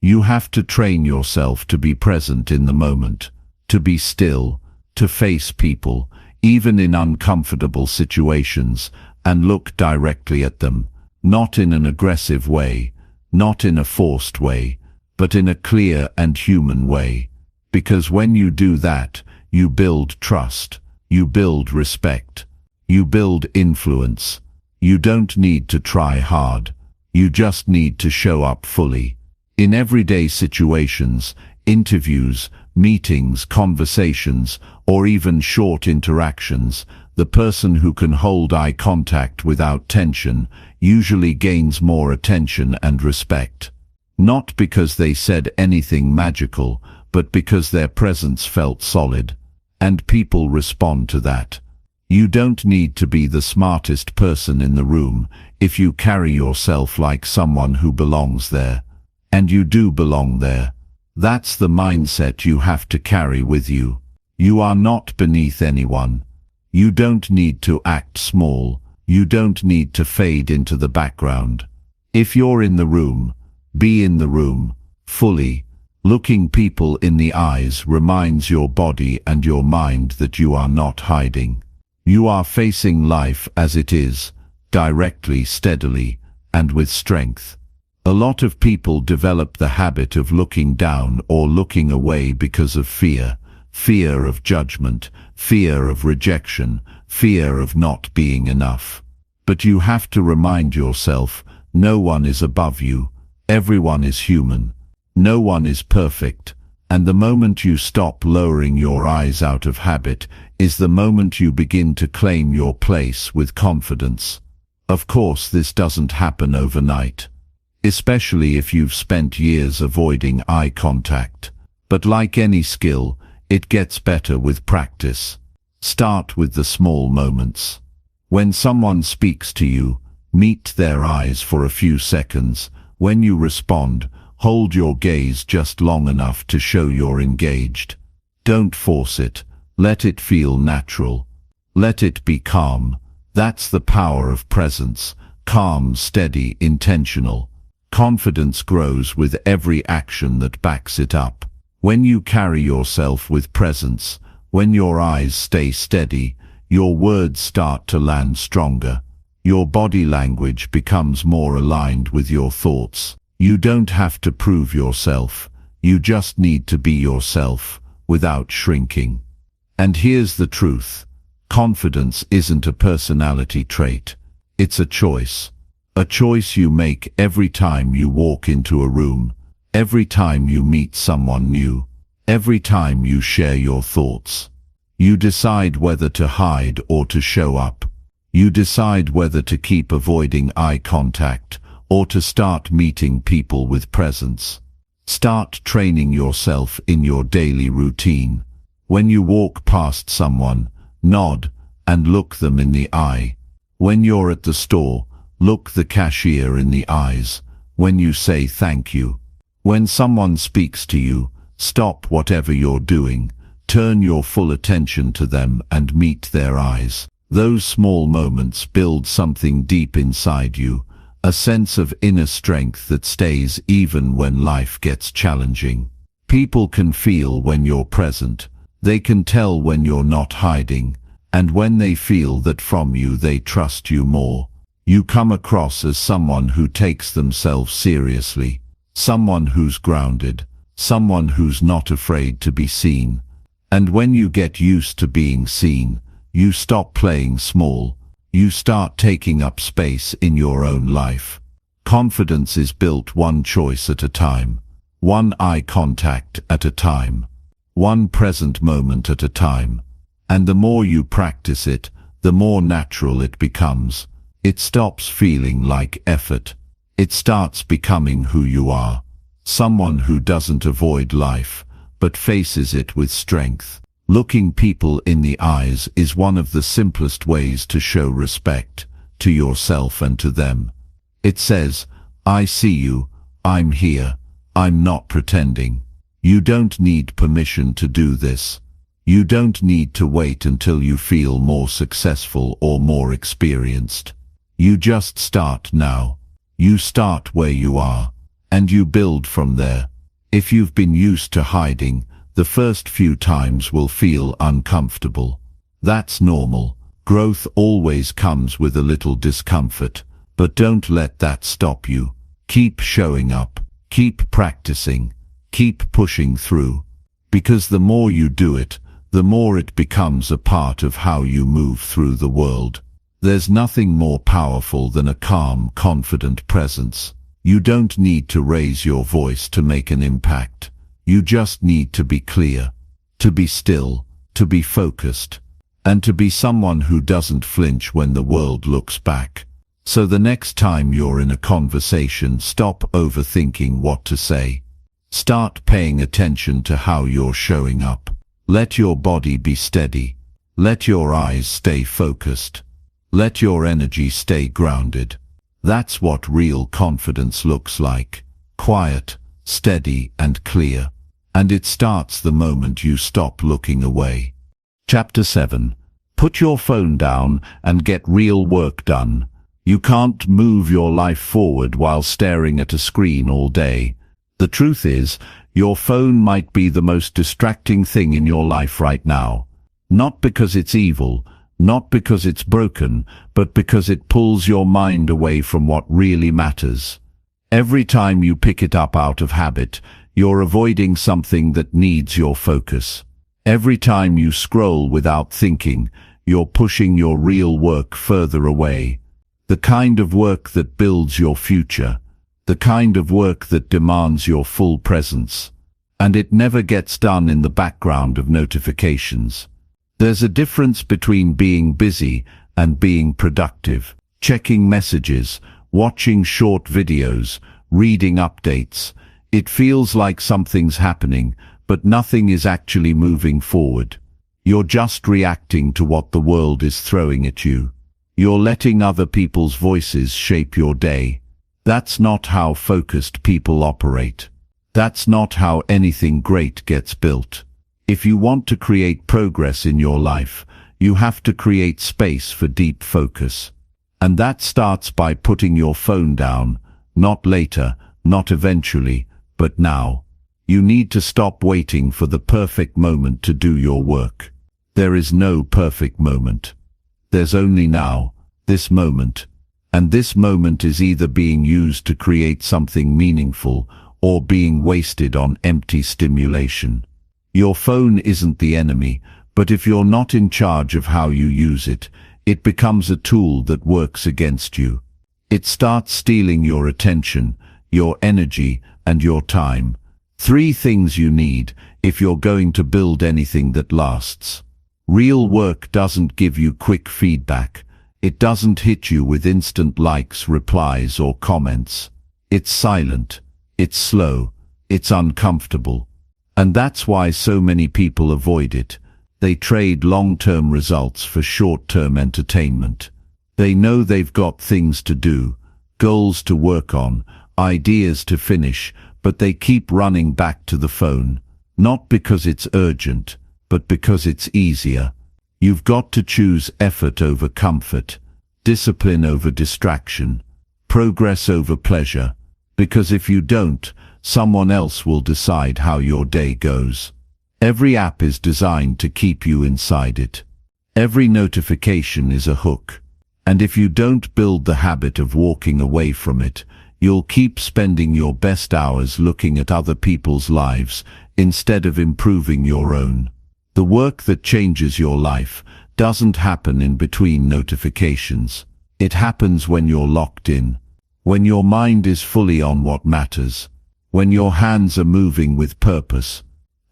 You have to train yourself to be present in the moment, to be still, to face people, even in uncomfortable situations, and look directly at them, not in an aggressive way, not in a forced way, but in a clear and human way. Because when you do that, you build trust, you build respect, you build influence. You don't need to try hard. You just need to show up fully. In everyday situations, interviews, meetings, conversations, or even short interactions, the person who can hold eye contact without tension usually gains more attention and respect. Not because they said anything magical, but because their presence felt solid. And people respond to that. You don't need to be the smartest person in the room if you carry yourself like someone who belongs there. And you do belong there. That's the mindset you have to carry with you. You are not beneath anyone. You don't need to act small. You don't need to fade into the background. If you're in the room, be in the room, fully. Looking people in the eyes reminds your body and your mind that you are not hiding. You are facing life as it is, directly, steadily, and with strength. A lot of people develop the habit of looking down or looking away because of fear. Fear of judgment, fear of rejection, fear of not being enough. But you have to remind yourself, no one is above you. Everyone is human. No one is perfect. And the moment you stop lowering your eyes out of habit is the moment you begin to claim your place with confidence. Of course, this doesn't happen overnight, especially if you've spent years avoiding eye contact. But like any skill, it gets better with practice. Start with the small moments. When someone speaks to you, meet their eyes for a few seconds. When you respond, hold your gaze just long enough to show you're engaged. Don't force it. Let it feel natural. Let it be calm. That's the power of presence. Calm, steady, intentional. Confidence grows with every action that backs it up. When you carry yourself with presence, when your eyes stay steady, your words start to land stronger. Your body language becomes more aligned with your thoughts. You don't have to prove yourself. You just need to be yourself, without shrinking. And here's the truth. Confidence isn't a personality trait. It's a choice. A choice you make every time you walk into a room, every time you meet someone new, every time you share your thoughts. You decide whether to hide or to show up. You decide whether to keep avoiding eye contact or to start meeting people with presence. Start training yourself in your daily routine. When you walk past someone, nod and look them in the eye. When you're at the store, look the cashier in the eyes. When you say thank you. When someone speaks to you, stop whatever you're doing. Turn your full attention to them and meet their eyes. Those small moments build something deep inside you, a sense of inner strength that stays even when life gets challenging. People can feel when you're present. They can tell when you're not hiding, and when they feel that from you they trust you more. You come across as someone who takes themselves seriously, someone who's grounded, someone who's not afraid to be seen. And when you get used to being seen, you stop playing small. You start taking up space in your own life. Confidence is built one choice at a time, one eye contact at a time, one present moment at a time. And the more you practice it, the more natural it becomes. It stops feeling like effort. It starts becoming who you are. Someone who doesn't avoid life, but faces it with strength. Looking people in the eyes is one of the simplest ways to show respect, to yourself and to them. It says, I see you, I'm here, I'm not pretending. You don't need permission to do this. You don't need to wait until you feel more successful or more experienced. You just start now. You start where you are, and you build from there. If you've been used to hiding, the first few times will feel uncomfortable. That's normal. Growth always comes with a little discomfort, but don't let that stop you. Keep showing up, keep practicing, keep pushing through. Because the more you do it, the more it becomes a part of how you move through the world. There's nothing more powerful than a calm, confident presence. You don't need to raise your voice to make an impact. You just need to be clear, to be still, to be focused, and to be someone who doesn't flinch when the world looks back. So the next time you're in a conversation, stop overthinking what to say. Start paying attention to how you're showing up. Let your body be steady. Let your eyes stay focused. Let your energy stay grounded. That's what real confidence looks like. Quiet, steady, and clear. And it starts the moment you stop looking away. Chapter 7. Put your phone down and get real work done. You can't move your life forward while staring at a screen all day. The truth is, your phone might be the most distracting thing in your life right now. Not because it's evil, not because it's broken, but because it pulls your mind away from what really matters. Every time you pick it up out of habit, you're avoiding something that needs your focus. Every time you scroll without thinking, you're pushing your real work further away. The kind of work that builds your future. The kind of work that demands your full presence. And it never gets done in the background of notifications. There's a difference between being busy and being productive. Checking messages, watching short videos, reading updates. It feels like something's happening, but nothing is actually moving forward. You're just reacting to what the world is throwing at you. You're letting other people's voices shape your day. That's not how focused people operate. That's not how anything great gets built. If you want to create progress in your life, you have to create space for deep focus. And that starts by putting your phone down, not later, not eventually, but now. You need to stop waiting for the perfect moment to do your work. There is no perfect moment. There's only now, this moment. And this moment is either being used to create something meaningful or being wasted on empty stimulation. Your phone isn't the enemy, but if you're not in charge of how you use it, it becomes a tool that works against you. It starts stealing your attention, your energy, and your time. 3 things you need if you're going to build anything that lasts. Real work doesn't give you quick feedback. It doesn't hit you with instant likes, replies, or comments. It's silent. It's slow. It's uncomfortable. And that's why so many people avoid it. They trade long-term results for short-term entertainment. They know they've got things to do, goals to work on, ideas to finish, but they keep running back to the phone. Not because it's urgent, but because it's easier. You've got to choose effort over comfort, discipline over distraction, progress over pleasure, because if you don't, someone else will decide how your day goes. Every app is designed to keep you inside it. Every notification is a hook. And if you don't build the habit of walking away from it, you'll keep spending your best hours looking at other people's lives instead of improving your own. The work that changes your life doesn't happen in between notifications. It happens when you're locked in, when your mind is fully on what matters, when your hands are moving with purpose.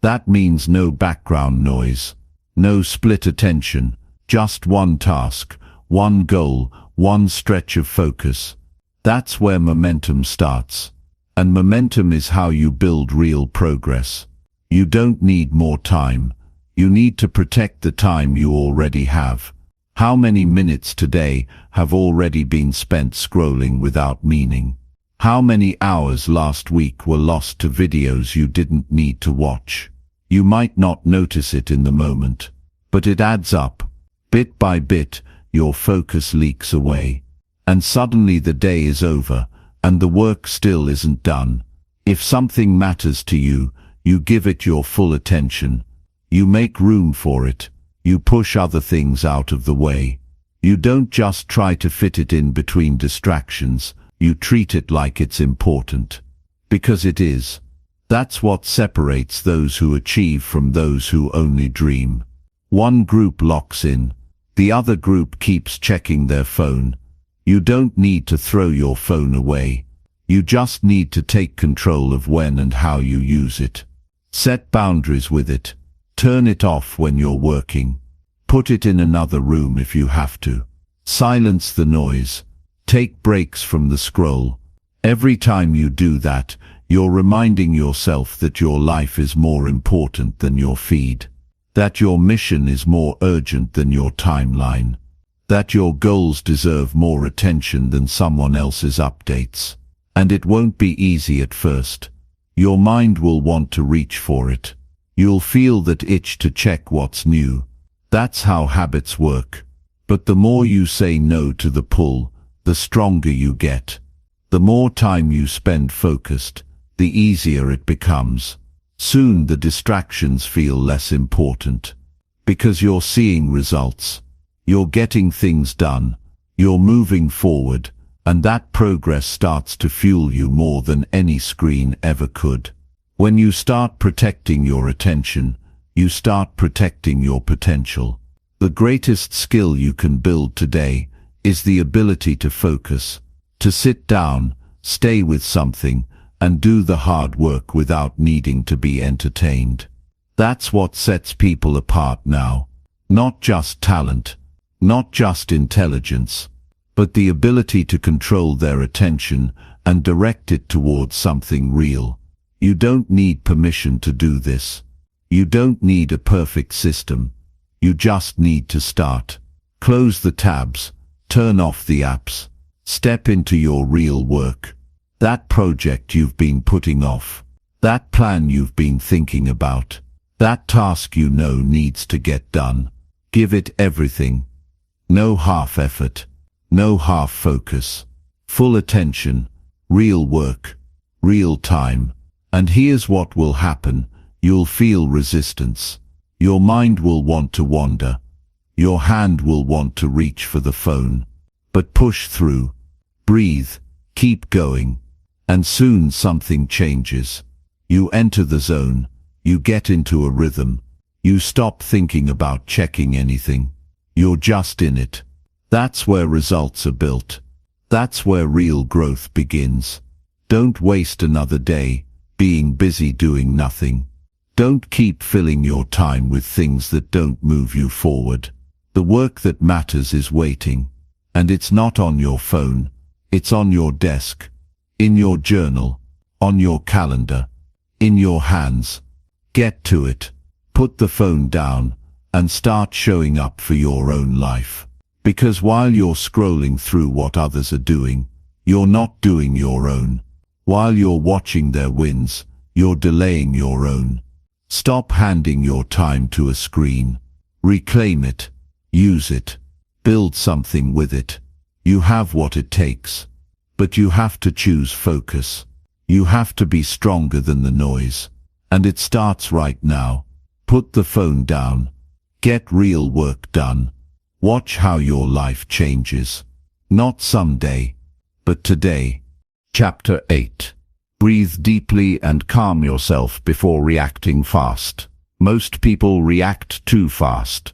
That means no background noise, no split attention, just one task, one goal, one stretch of focus. That's where momentum starts. And momentum is how you build real progress. You don't need more time. You need to protect the time you already have. How many minutes today have already been spent scrolling without meaning? How many hours last week were lost to videos you didn't need to watch? You might not notice it in the moment, but it adds up. Bit by bit, your focus leaks away. And suddenly the day is over, and the work still isn't done. If something matters to you, you give it your full attention. You make room for it. You push other things out of the way. You don't just try to fit it in between distractions. You treat it like it's important. Because it is. That's what separates those who achieve from those who only dream. One group locks in. The other group keeps checking their phone. You don't need to throw your phone away. You just need to take control of when and how you use it. Set boundaries with it. Turn it off when you're working. Put it in another room if you have to. Silence the noise. Take breaks from the scroll. Every time you do that, you're reminding yourself that your life is more important than your feed. That your mission is more urgent than your timeline. That your goals deserve more attention than someone else's updates. And it won't be easy at first. Your mind will want to reach for it. You'll feel that itch to check what's new. That's how habits work. But the more you say no to the pull, the stronger you get. The more time you spend focused, the easier it becomes. Soon the distractions feel less important. Because you're seeing results. You're getting things done. You're moving forward. And that progress starts to fuel you more than any screen ever could. When you start protecting your attention, you start protecting your potential. The greatest skill you can build today is the ability to focus, to sit down, stay with something, and do the hard work without needing to be entertained. That's what sets people apart now. Not just talent, not just intelligence, but the ability to control their attention and direct it towards something real. You don't need permission to do this. You don't need a perfect system. You just need to start. Close the tabs, turn off the apps, step into your real work. That project you've been putting off, that plan you've been thinking about, that task you know needs to get done. Give it everything. No half effort, no half focus. Full attention, real work, real time. And here's what will happen. You'll feel resistance. Your mind will want to wander. Your hand will want to reach for the phone. But push through. Breathe. Keep going. And soon something changes. You enter the zone. You get into a rhythm. You stop thinking about checking anything. You're just in it. That's where results are built. That's where real growth begins. Don't waste another day being busy doing nothing. Don't keep filling your time with things that don't move you forward. The work that matters is waiting. And it's not on your phone. It's on your desk, in your journal, on your calendar, in your hands. Get to it. Put the phone down and start showing up for your own life. Because while you're scrolling through what others are doing, you're not doing your own. While you're watching their wins, you're delaying your own. Stop handing your time to a screen. Reclaim it. Use it. Build something with it. You have what it takes. But you have to choose focus. You have to be stronger than the noise. And it starts right now. Put the phone down. Get real work done. Watch how your life changes. Not someday, but today. Chapter 8. Breathe deeply and calm yourself before reacting fast. Most people react too fast.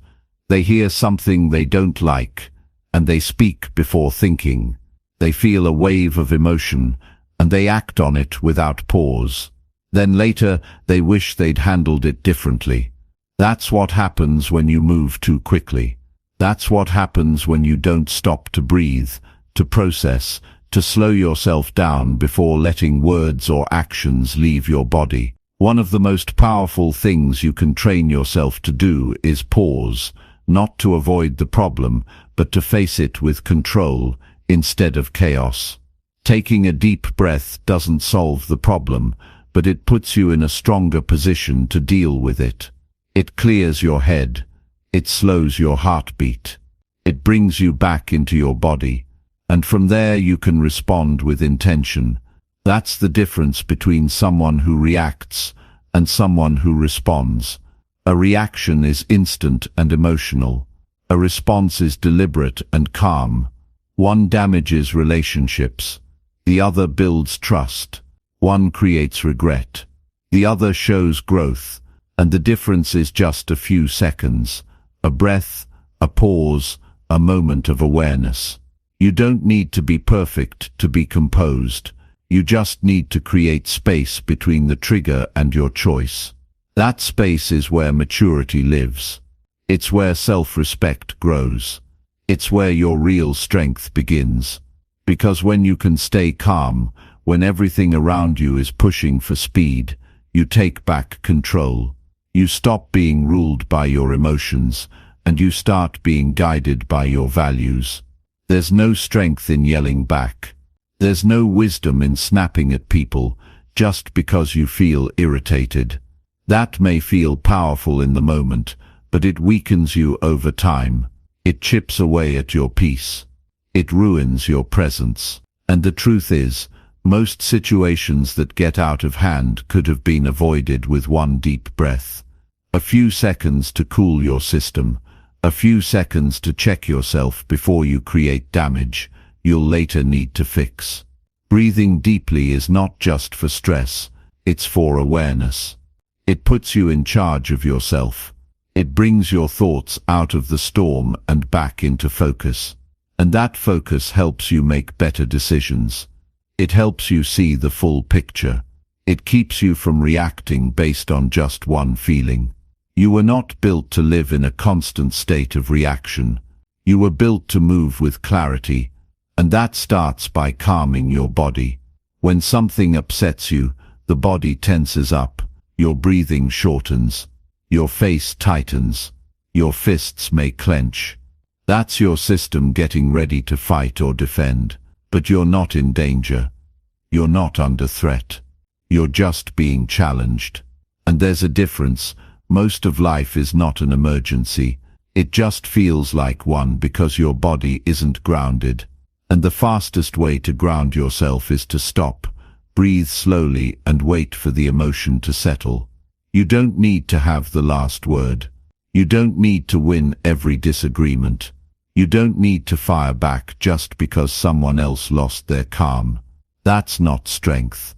They hear something they don't like, and they speak before thinking. They feel a wave of emotion, and they act on it without pause. Then later, they wish they'd handled it differently. That's what happens when you move too quickly. That's what happens when you don't stop to breathe, to process, to slow yourself down before letting words or actions leave your body. One of the most powerful things you can train yourself to do is pause, not to avoid the problem, but to face it with control instead of chaos. Taking a deep breath doesn't solve the problem, but it puts you in a stronger position to deal with it. It clears your head. It slows your heartbeat. It brings you back into your body. And from there you can respond with intention. That's the difference between someone who reacts and someone who responds. A reaction is instant and emotional. A response is deliberate and calm. One damages relationships. The other builds trust. One creates regret. The other shows growth. And the difference is just a few seconds. A breath, a pause, a moment of awareness. You don't need to be perfect to be composed. You just need to create space between the trigger and your choice. That space is where maturity lives. It's where self-respect grows. It's where your real strength begins. Because when you can stay calm, when everything around you is pushing for speed, you take back control. You stop being ruled by your emotions, and you start being guided by your values. There's no strength in yelling back. There's no wisdom in snapping at people just because you feel irritated. That may feel powerful in the moment, but it weakens you over time. It chips away at your peace. It ruins your presence. And the truth is, most situations that get out of hand could have been avoided with one deep breath. A few seconds to cool your system. A few seconds to check yourself before you create damage you'll later need to fix. Breathing deeply is not just for stress, it's for awareness. It puts you in charge of yourself. It brings your thoughts out of the storm and back into focus. And that focus helps you make better decisions. It helps you see the full picture. It keeps you from reacting based on just one feeling. You were not built to live in a constant state of reaction. You were built to move with clarity, and that starts by calming your body. When something upsets you, the body tenses up, your breathing shortens, your face tightens, your fists may clench. That's your system getting ready to fight or defend, but you're not in danger. You're not under threat. You're just being challenged. And there's a difference. Most of life is not an emergency. It just feels like one because your body isn't grounded. And the fastest way to ground yourself is to stop, breathe slowly and wait for the emotion to settle. You don't need to have the last word. You don't need to win every disagreement. You don't need to fire back just because someone else lost their calm. That's not strength.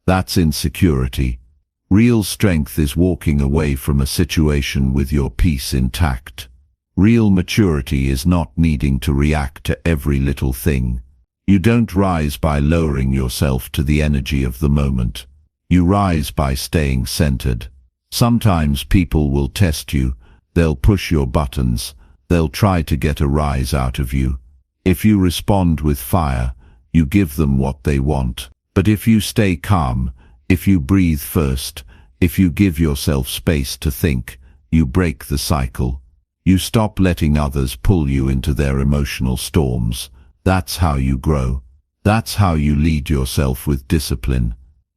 That's insecurity. Real strength is walking away from a situation with your peace intact. Real maturity is not needing to react to every little thing. You don't rise by lowering yourself to the energy of the moment. You rise by staying centered. Sometimes people will test you. They'll push your buttons. They'll try to get a rise out of you. If you respond with fire, you give them what they want. But if you stay calm, if you breathe first, if you give yourself space to think, you break the cycle. You stop letting others pull you into their emotional storms. That's how you grow. That's how you lead yourself with discipline.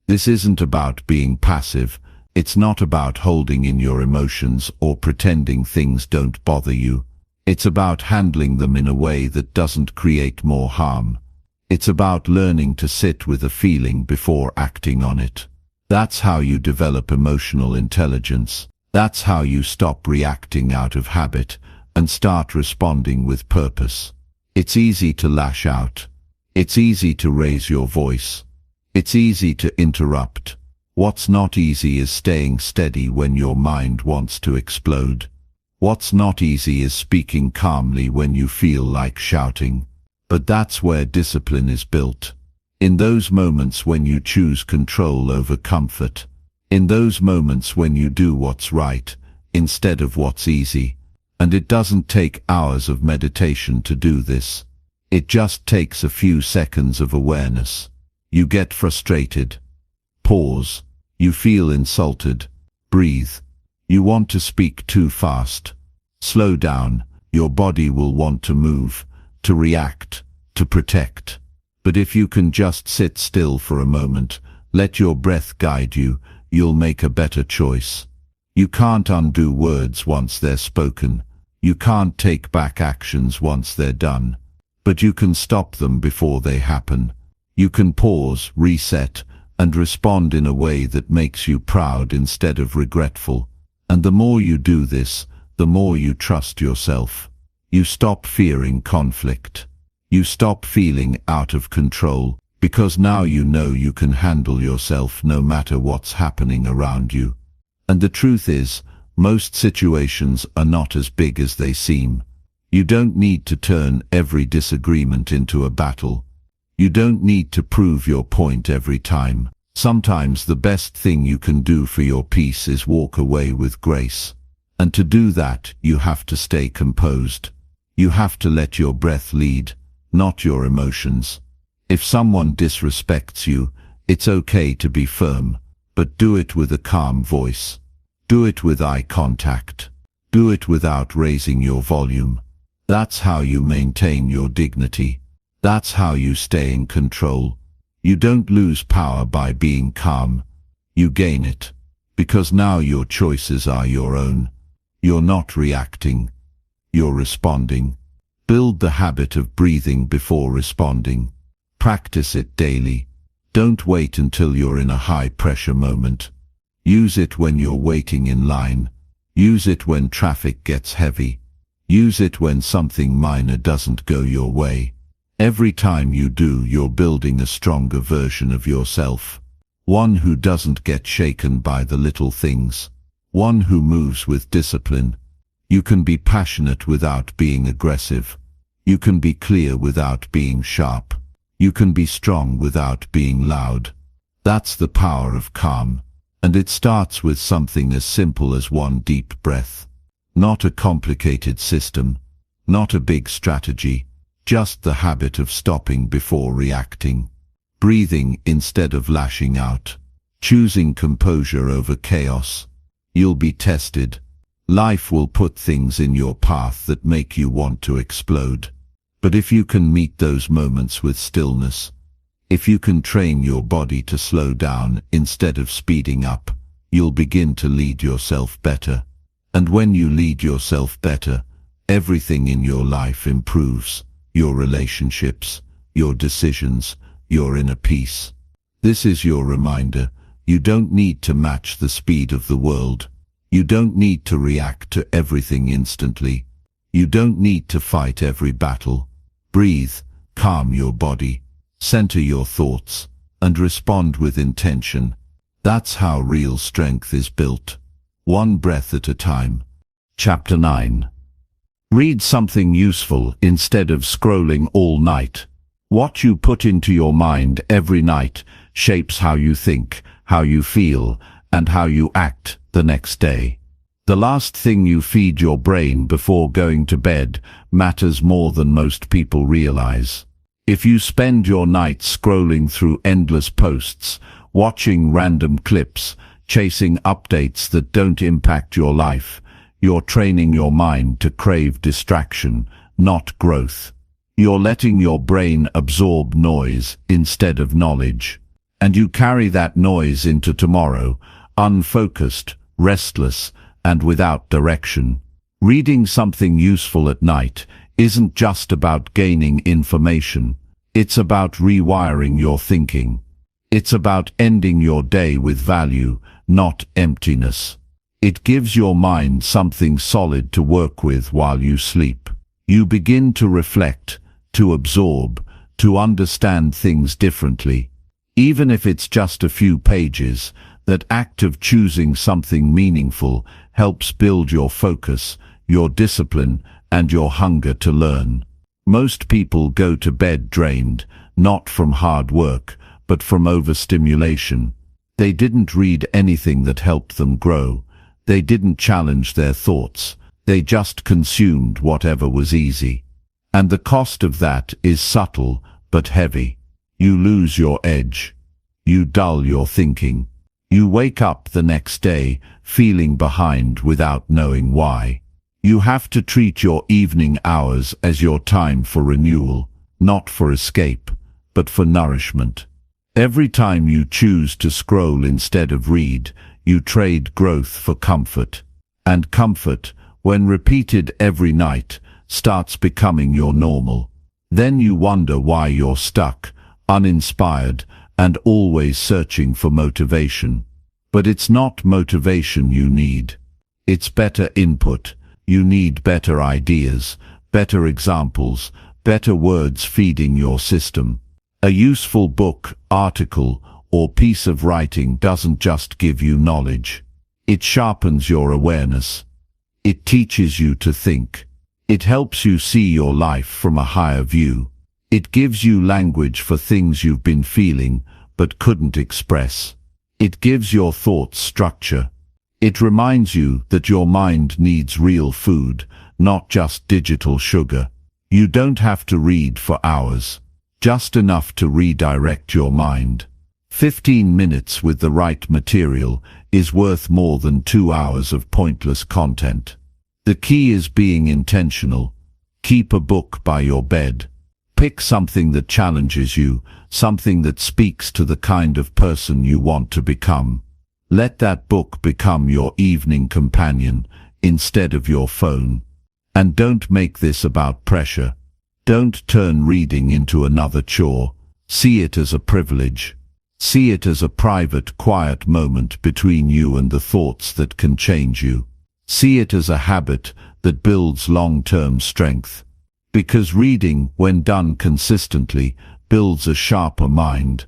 This isn't about being passive. It's not about holding in your emotions or pretending things don't bother you. It's about handling them in a way that doesn't create more harm. It's about learning to sit with a feeling before acting on it. That's how you develop emotional intelligence. That's how you stop reacting out of habit and start responding with purpose. It's easy to lash out. It's easy to raise your voice. It's easy to interrupt. What's not easy is staying steady when your mind wants to explode. What's not easy is speaking calmly when you feel like shouting. But that's where discipline is built. In those moments when you choose control over comfort. In those moments when you do what's right, instead of what's easy. And it doesn't take hours of meditation to do this. It just takes a few seconds of awareness. You get frustrated. Pause. You feel insulted. Breathe. You want to speak too fast. Slow down. Your body will want to move, to react, to protect. But if you can just sit still for a moment, let your breath guide you, you'll make a better choice. You can't undo words once they're spoken. You can't take back actions once they're done. But you can stop them before they happen. You can pause, reset, and respond in a way that makes you proud instead of regretful. And the more you do this, the more you trust yourself. You stop fearing conflict. You stop feeling out of control, because now you know you can handle yourself no matter what's happening around you. And the truth is, most situations are not as big as they seem. You don't need to turn every disagreement into a battle. You don't need to prove your point every time. Sometimes the best thing you can do for your peace is walk away with grace. And to do that, you have to stay composed. You have to let your breath lead, not your emotions. If someone disrespects you, it's okay to be firm, but do it with a calm voice. Do it with eye contact. Do it without raising your volume. That's how you maintain your dignity. That's how you stay in control. You don't lose power by being calm. You gain it. Because now your choices are your own. You're not reacting. You're responding. Build the habit of breathing before responding. Practice it daily. Don't wait until you're in a high-pressure moment. Use it when you're waiting in line. Use it when traffic gets heavy. Use it when something minor doesn't go your way. Every time you do, you're building a stronger version of yourself. One who doesn't get shaken by the little things. One who moves with discipline. You can be passionate without being aggressive. You can be clear without being sharp. You can be strong without being loud. That's the power of calm. And it starts with something as simple as one deep breath. Not a complicated system. Not a big strategy. Just the habit of stopping before reacting. Breathing instead of lashing out. Choosing composure over chaos. You'll be tested. Life will put things in your path that make you want to explode. But if you can meet those moments with stillness, if you can train your body to slow down instead of speeding up, you'll begin to lead yourself better. And when you lead yourself better, everything in your life improves. Your relationships, your decisions, your inner peace. This is your reminder. You don't need to match the speed of the world. You don't need to react to everything instantly. You don't need to fight every battle. Breathe, calm your body, center your thoughts, and respond with intention. That's how real strength is built. One breath at a time. Chapter 9. Read something useful instead of scrolling all night. What you put into your mind every night shapes how you think, how you feel, and how you act the next day. The last thing you feed your brain before going to bed matters more than most people realize. If you spend your nights scrolling through endless posts, watching random clips, chasing updates that don't impact your life, you're training your mind to crave distraction, not growth. You're letting your brain absorb noise instead of knowledge. And you carry that noise into tomorrow, unfocused, restless, and without direction. Reading something useful at night isn't just about gaining information. It's about rewiring your thinking. It's about ending your day with value, not emptiness. It gives your mind something solid to work with while you sleep. You begin to reflect, to absorb, to understand things differently. Even if it's just a few pages, that act of choosing something meaningful helps build your focus, your discipline, and your hunger to learn. Most people go to bed drained, not from hard work, but from overstimulation. They didn't read anything that helped them grow. They didn't challenge their thoughts. They just consumed whatever was easy. And the cost of that is subtle but heavy. You lose your edge. You dull your thinking. You wake up the next day feeling behind without knowing why. You have to treat your evening hours as your time for renewal, not for escape, but for nourishment. Every time you choose to scroll instead of read, you trade growth for comfort. And comfort, when repeated every night, starts becoming your normal. Then you wonder why you're stuck, uninspired, and always searching for motivation. But it's not motivation you need. It's better input. You need better ideas, better examples, better words feeding your system. A useful book, article, or piece of writing doesn't just give you knowledge. It sharpens your awareness. It teaches you to think. It helps you see your life from a higher view. It gives you language for things you've been feeling but couldn't express. It gives your thoughts structure. It reminds you that your mind needs real food, not just digital sugar. You don't have to read for hours, just enough to redirect your mind. 15 minutes with the right material is worth more than 2 hours of pointless content. The key is being intentional. Keep a book by your bed. Pick something that challenges you, something that speaks to the kind of person you want to become. Let that book become your evening companion instead of your phone. And don't make this about pressure. Don't turn reading into another chore. See it as a privilege. See it as a private, quiet moment between you and the thoughts that can change you. See it as a habit that builds long-term strength. Because reading, when done consistently, builds a sharper mind.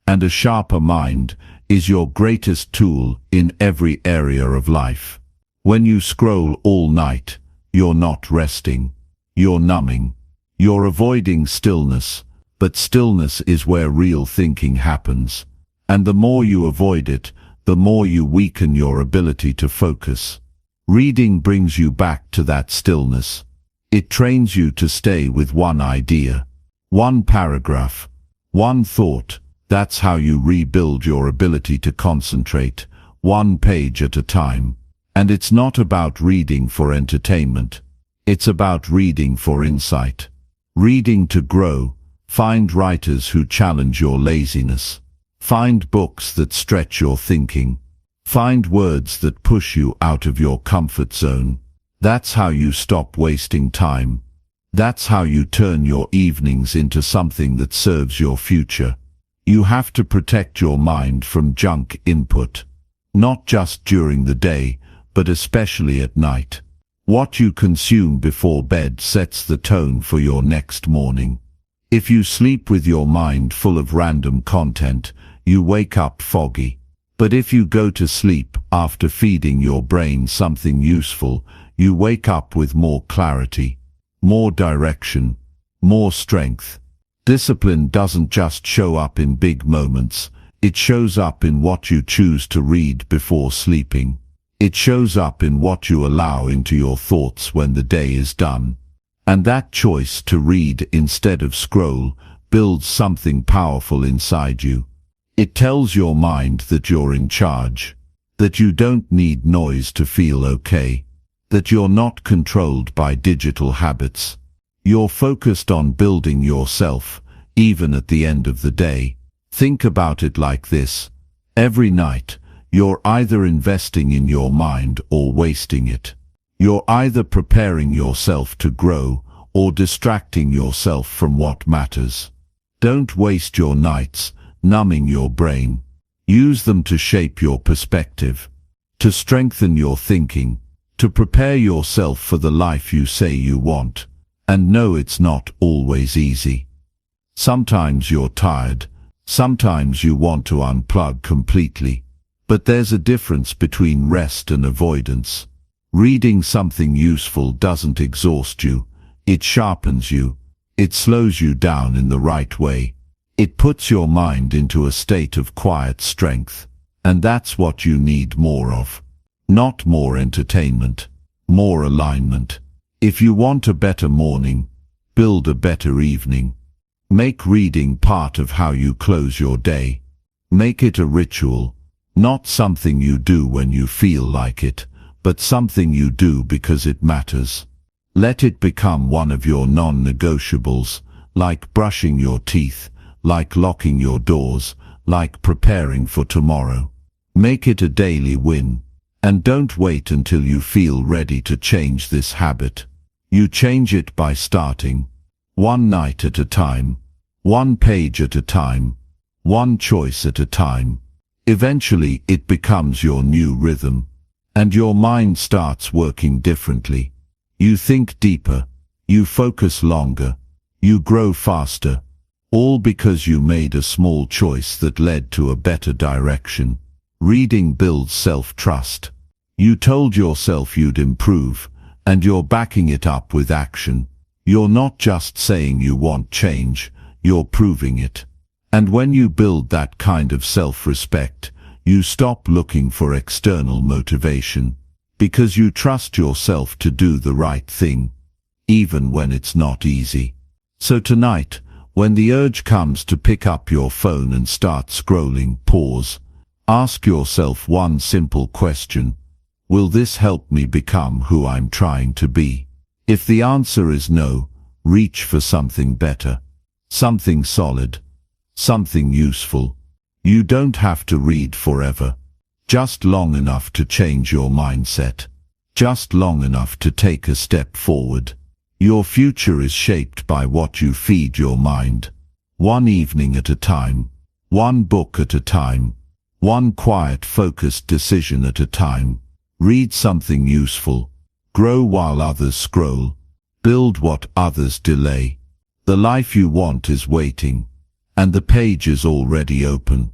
And a sharper mind is your greatest tool in every area of life. When you scroll all night, you're not resting. You're numbing. You're avoiding stillness, but stillness is where real thinking happens. And the more you avoid it, the more you weaken your ability to focus. Reading brings you back to that stillness. It trains you to stay with one idea, one paragraph, one thought. That's how you rebuild your ability to concentrate, one page at a time. And it's not about reading for entertainment. It's about reading for insight. Reading to grow. Find writers who challenge your laziness. Find books that stretch your thinking. Find words that push you out of your comfort zone. That's how you stop wasting time. That's how you turn your evenings into something that serves your future. You have to protect your mind from junk input. Not just during the day, but especially at night. What you consume before bed sets the tone for your next morning. If you sleep with your mind full of random content, you wake up foggy. But if you go to sleep after feeding your brain something useful, you wake up with more clarity, more direction, more strength. Discipline doesn't just show up in big moments. It shows up in what you choose to read before sleeping. It shows up in what you allow into your thoughts when the day is done. And that choice to read instead of scroll builds something powerful inside you. It tells your mind that you're in charge, that you don't need noise to feel okay, that you're not controlled by digital habits. You're focused on building yourself, even at the end of the day. Think about it like this. Every night, you're either investing in your mind or wasting it. You're either preparing yourself to grow or distracting yourself from what matters. Don't waste your nights numbing your brain. Use them to shape your perspective. to strengthen your thinking, to prepare yourself for the life you say you want. And no, it's not always easy. Sometimes you're tired, sometimes you want to unplug completely. But there's a difference between rest and avoidance. Reading something useful doesn't exhaust you, it sharpens you, it slows you down in the right way. It puts your mind into a state of quiet strength. And that's what you need more of. Not more entertainment, more alignment. If you want a better morning, build a better evening. Make reading part of how you close your day. Make it a ritual, not something you do when you feel like it, but something you do because it matters. Let it become one of your non-negotiables, like brushing your teeth, like locking your doors, like preparing for tomorrow. Make it a daily win. And don't wait until you feel ready to change this habit. You change it by starting. One night at a time. One page at a time. One choice at a time. Eventually it becomes your new rhythm. And your mind starts working differently. You think deeper. You focus longer. You grow faster. All because you made a small choice that led to a better direction. Reading builds self-trust. You told yourself you'd improve, and you're backing it up with action. You're not just saying you want change, you're proving it. And when you build that kind of self-respect, you stop looking for external motivation, because you trust yourself to do the right thing, even when it's not easy. So tonight, when the urge comes to pick up your phone and start scrolling, pause. Ask yourself one simple question. Will this help me become who I'm trying to be? If the answer is no, reach for something better. Something solid. Something useful. You don't have to read forever. Just long enough to change your mindset. Just long enough to take a step forward. Your future is shaped by what you feed your mind. One evening at a time. One book at a time. One quiet, focused decision at a time. Read something useful. Grow while others scroll. Build what others delay. The life you want is waiting, and the page is already open.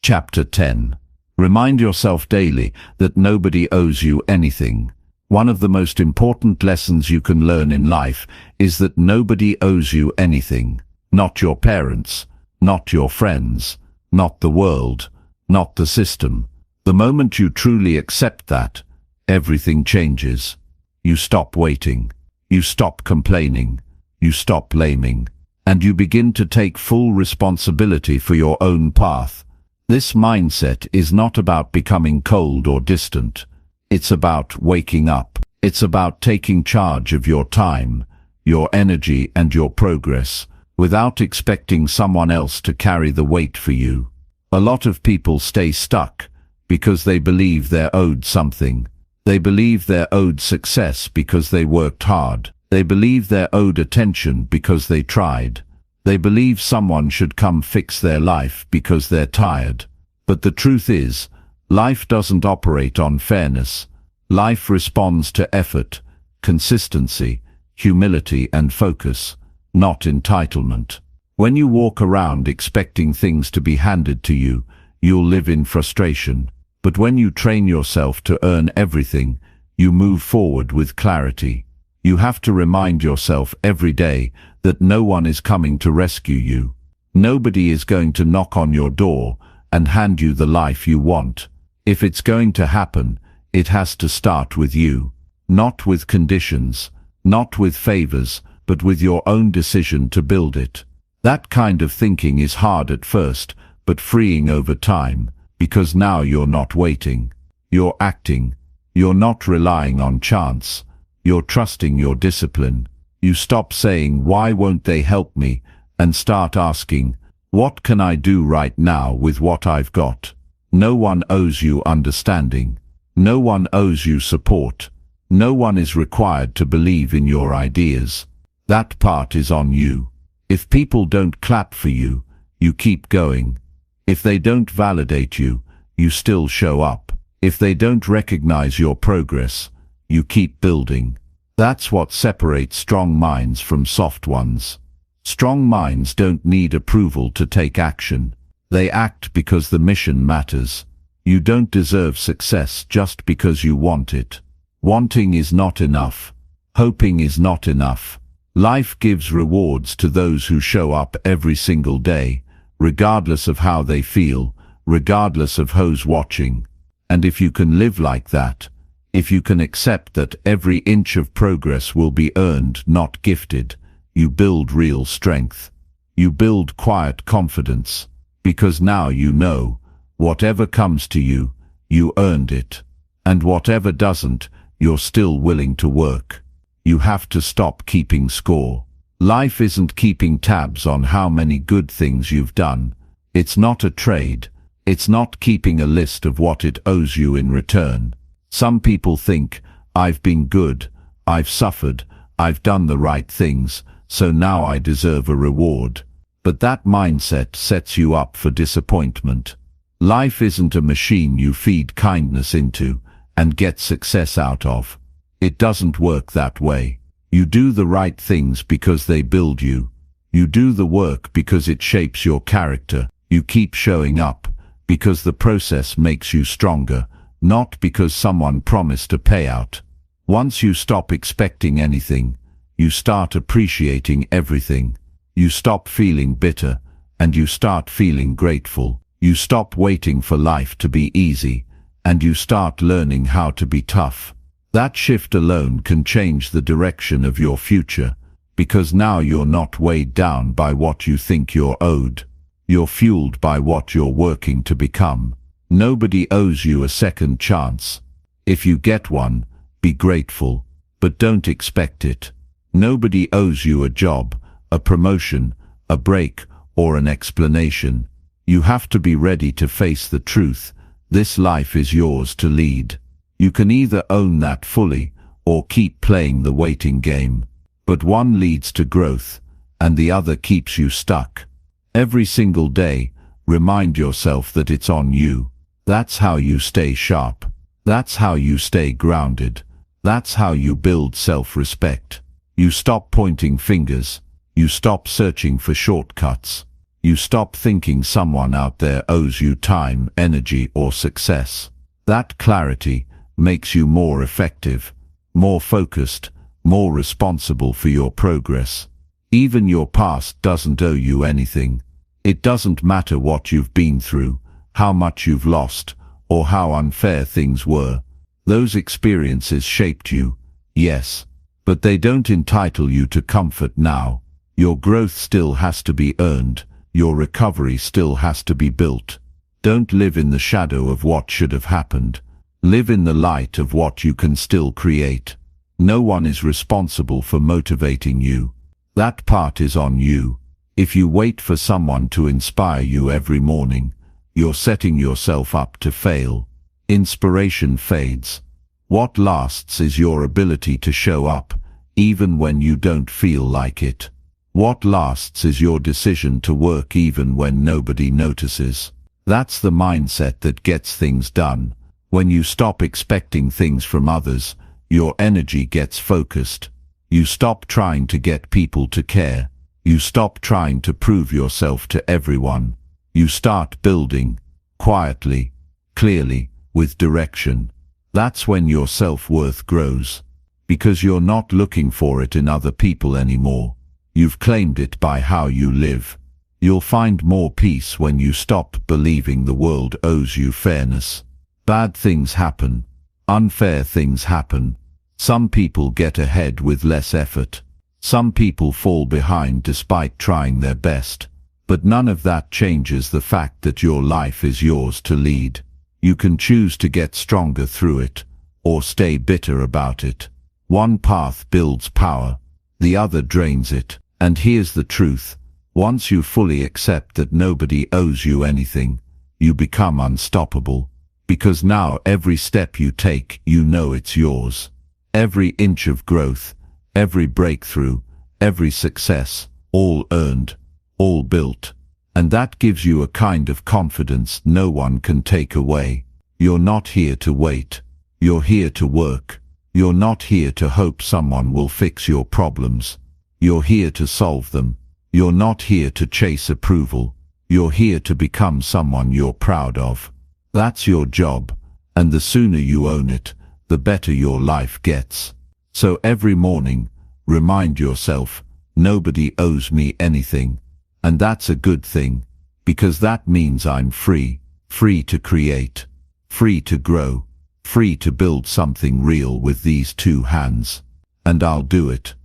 Chapter 10. Remind yourself daily that nobody owes you anything. One of the most important lessons you can learn in life is that nobody owes you anything. Not your parents, not your friends, not the world, not the system. The moment you truly accept that, everything changes. You stop waiting. You stop complaining. You stop blaming. And you begin to take full responsibility for your own path. This mindset is not about becoming cold or distant. It's about waking up. It's about taking charge of your time, your energy and your progress, without expecting someone else to carry the weight for you. A lot of people stay stuck because they believe they're owed something. They believe they're owed success because they worked hard. They believe they're owed attention because they tried. They believe someone should come fix their life because they're tired. But the truth is, life doesn't operate on fairness. Life responds to effort, consistency, humility and focus, not entitlement. When you walk around expecting things to be handed to you, you'll live in frustration. But when you train yourself to earn everything, you move forward with clarity. You have to remind yourself every day that no one is coming to rescue you. Nobody is going to knock on your door and hand you the life you want. If it's going to happen, it has to start with you. Not with conditions, not with favors, but with your own decision to build it. That kind of thinking is hard at first, but freeing over time, because now you're not waiting. You're acting. You're not relying on chance. You're trusting your discipline. You stop saying, "Why won't they help me?" and start asking, "What can I do right now with what I've got?" No one owes you understanding. No one owes you support. No one is required to believe in your ideas. That part is on you. If people don't clap for you, you keep going. If they don't validate you, you still show up. If they don't recognize your progress, you keep building. That's what separates strong minds from soft ones. Strong minds don't need approval to take action. They act because the mission matters. You don't deserve success just because you want it. Wanting is not enough. Hoping is not enough. Life gives rewards to those who show up every single day, regardless of how they feel, regardless of who's watching. And if you can live like that, if you can accept that every inch of progress will be earned, not gifted, you build real strength. You build quiet confidence, because now you know, whatever comes to you, you earned it. And whatever doesn't, you're still willing to work. You have to stop keeping score. Life isn't keeping tabs on how many good things you've done. It's not a trade. It's not keeping a list of what it owes you in return. Some people think, I've been good, I've suffered, I've done the right things, so now I deserve a reward. But that mindset sets you up for disappointment. Life isn't a machine you feed kindness into and get success out of. It doesn't work that way. You do the right things because they build you. You do the work because it shapes your character. You keep showing up because the process makes you stronger, not because someone promised a payout. Once you stop expecting anything, you start appreciating everything. You stop feeling bitter, and you start feeling grateful. You stop waiting for life to be easy, and you start learning how to be tough. That shift alone can change the direction of your future, because now you're not weighed down by what you think you're owed. You're fueled by what you're working to become. Nobody owes you a second chance. If you get one, be grateful, but don't expect it. Nobody owes you a job, a promotion, a break, or an explanation. You have to be ready to face the truth. This life is yours to lead. You can either own that fully, or keep playing the waiting game. But one leads to growth, and the other keeps you stuck. Every single day, remind yourself that it's on you. That's how you stay sharp. That's how you stay grounded. That's how you build self-respect. You stop pointing fingers. You stop searching for shortcuts. You stop thinking someone out there owes you time, energy, or success. That clarity makes you more effective, more focused, more responsible for your progress. Even your past doesn't owe you anything. It doesn't matter what you've been through, how much you've lost, or how unfair things were. Those experiences shaped you, yes, but they don't entitle you to comfort now. Your growth still has to be earned. Your recovery still has to be built. Don't live in the shadow of what should have happened. Live in the light of what you can still create. No one is responsible for motivating you. That part is on you. If you wait for someone to inspire you every morning, you're setting yourself up to fail. Inspiration fades. What lasts is your ability to show up, even when you don't feel like it. What lasts is your decision to work even when nobody notices. That's the mindset that gets things done. When you stop expecting things from others, your energy gets focused. You stop trying to get people to care. You stop trying to prove yourself to everyone. You start building, quietly, clearly, with direction. That's when your self-worth grows, because you're not looking for it in other people anymore. You've claimed it by how you live. You'll find more peace when you stop believing the world owes you fairness. Bad things happen. Unfair things happen. Some people get ahead with less effort. Some people fall behind despite trying their best. But none of that changes the fact that your life is yours to lead. You can choose to get stronger through it, or stay bitter about it. One path builds power, the other drains it. And here's the truth. Once you fully accept that nobody owes you anything, you become unstoppable. Because now every step you take, you know it's yours. Every inch of growth, every breakthrough, every success, all earned, all built. And that gives you a kind of confidence no one can take away. You're not here to wait. You're here to work. You're not here to hope someone will fix your problems. You're here to solve them. You're not here to chase approval. You're here to become someone you're proud of. That's your job, and the sooner you own it, the better your life gets. So every morning, remind yourself, nobody owes me anything. And that's a good thing, because that means I'm free, free to create, free to grow, free to build something real with these two hands. And I'll do it.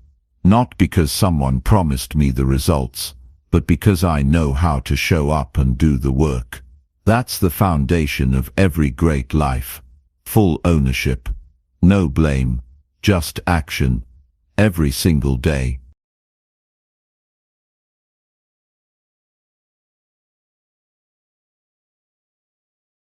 Not because someone promised me the results, but because I know how to show up and do the work. That's the foundation of every great life. Full ownership. No blame, just action. Every single day.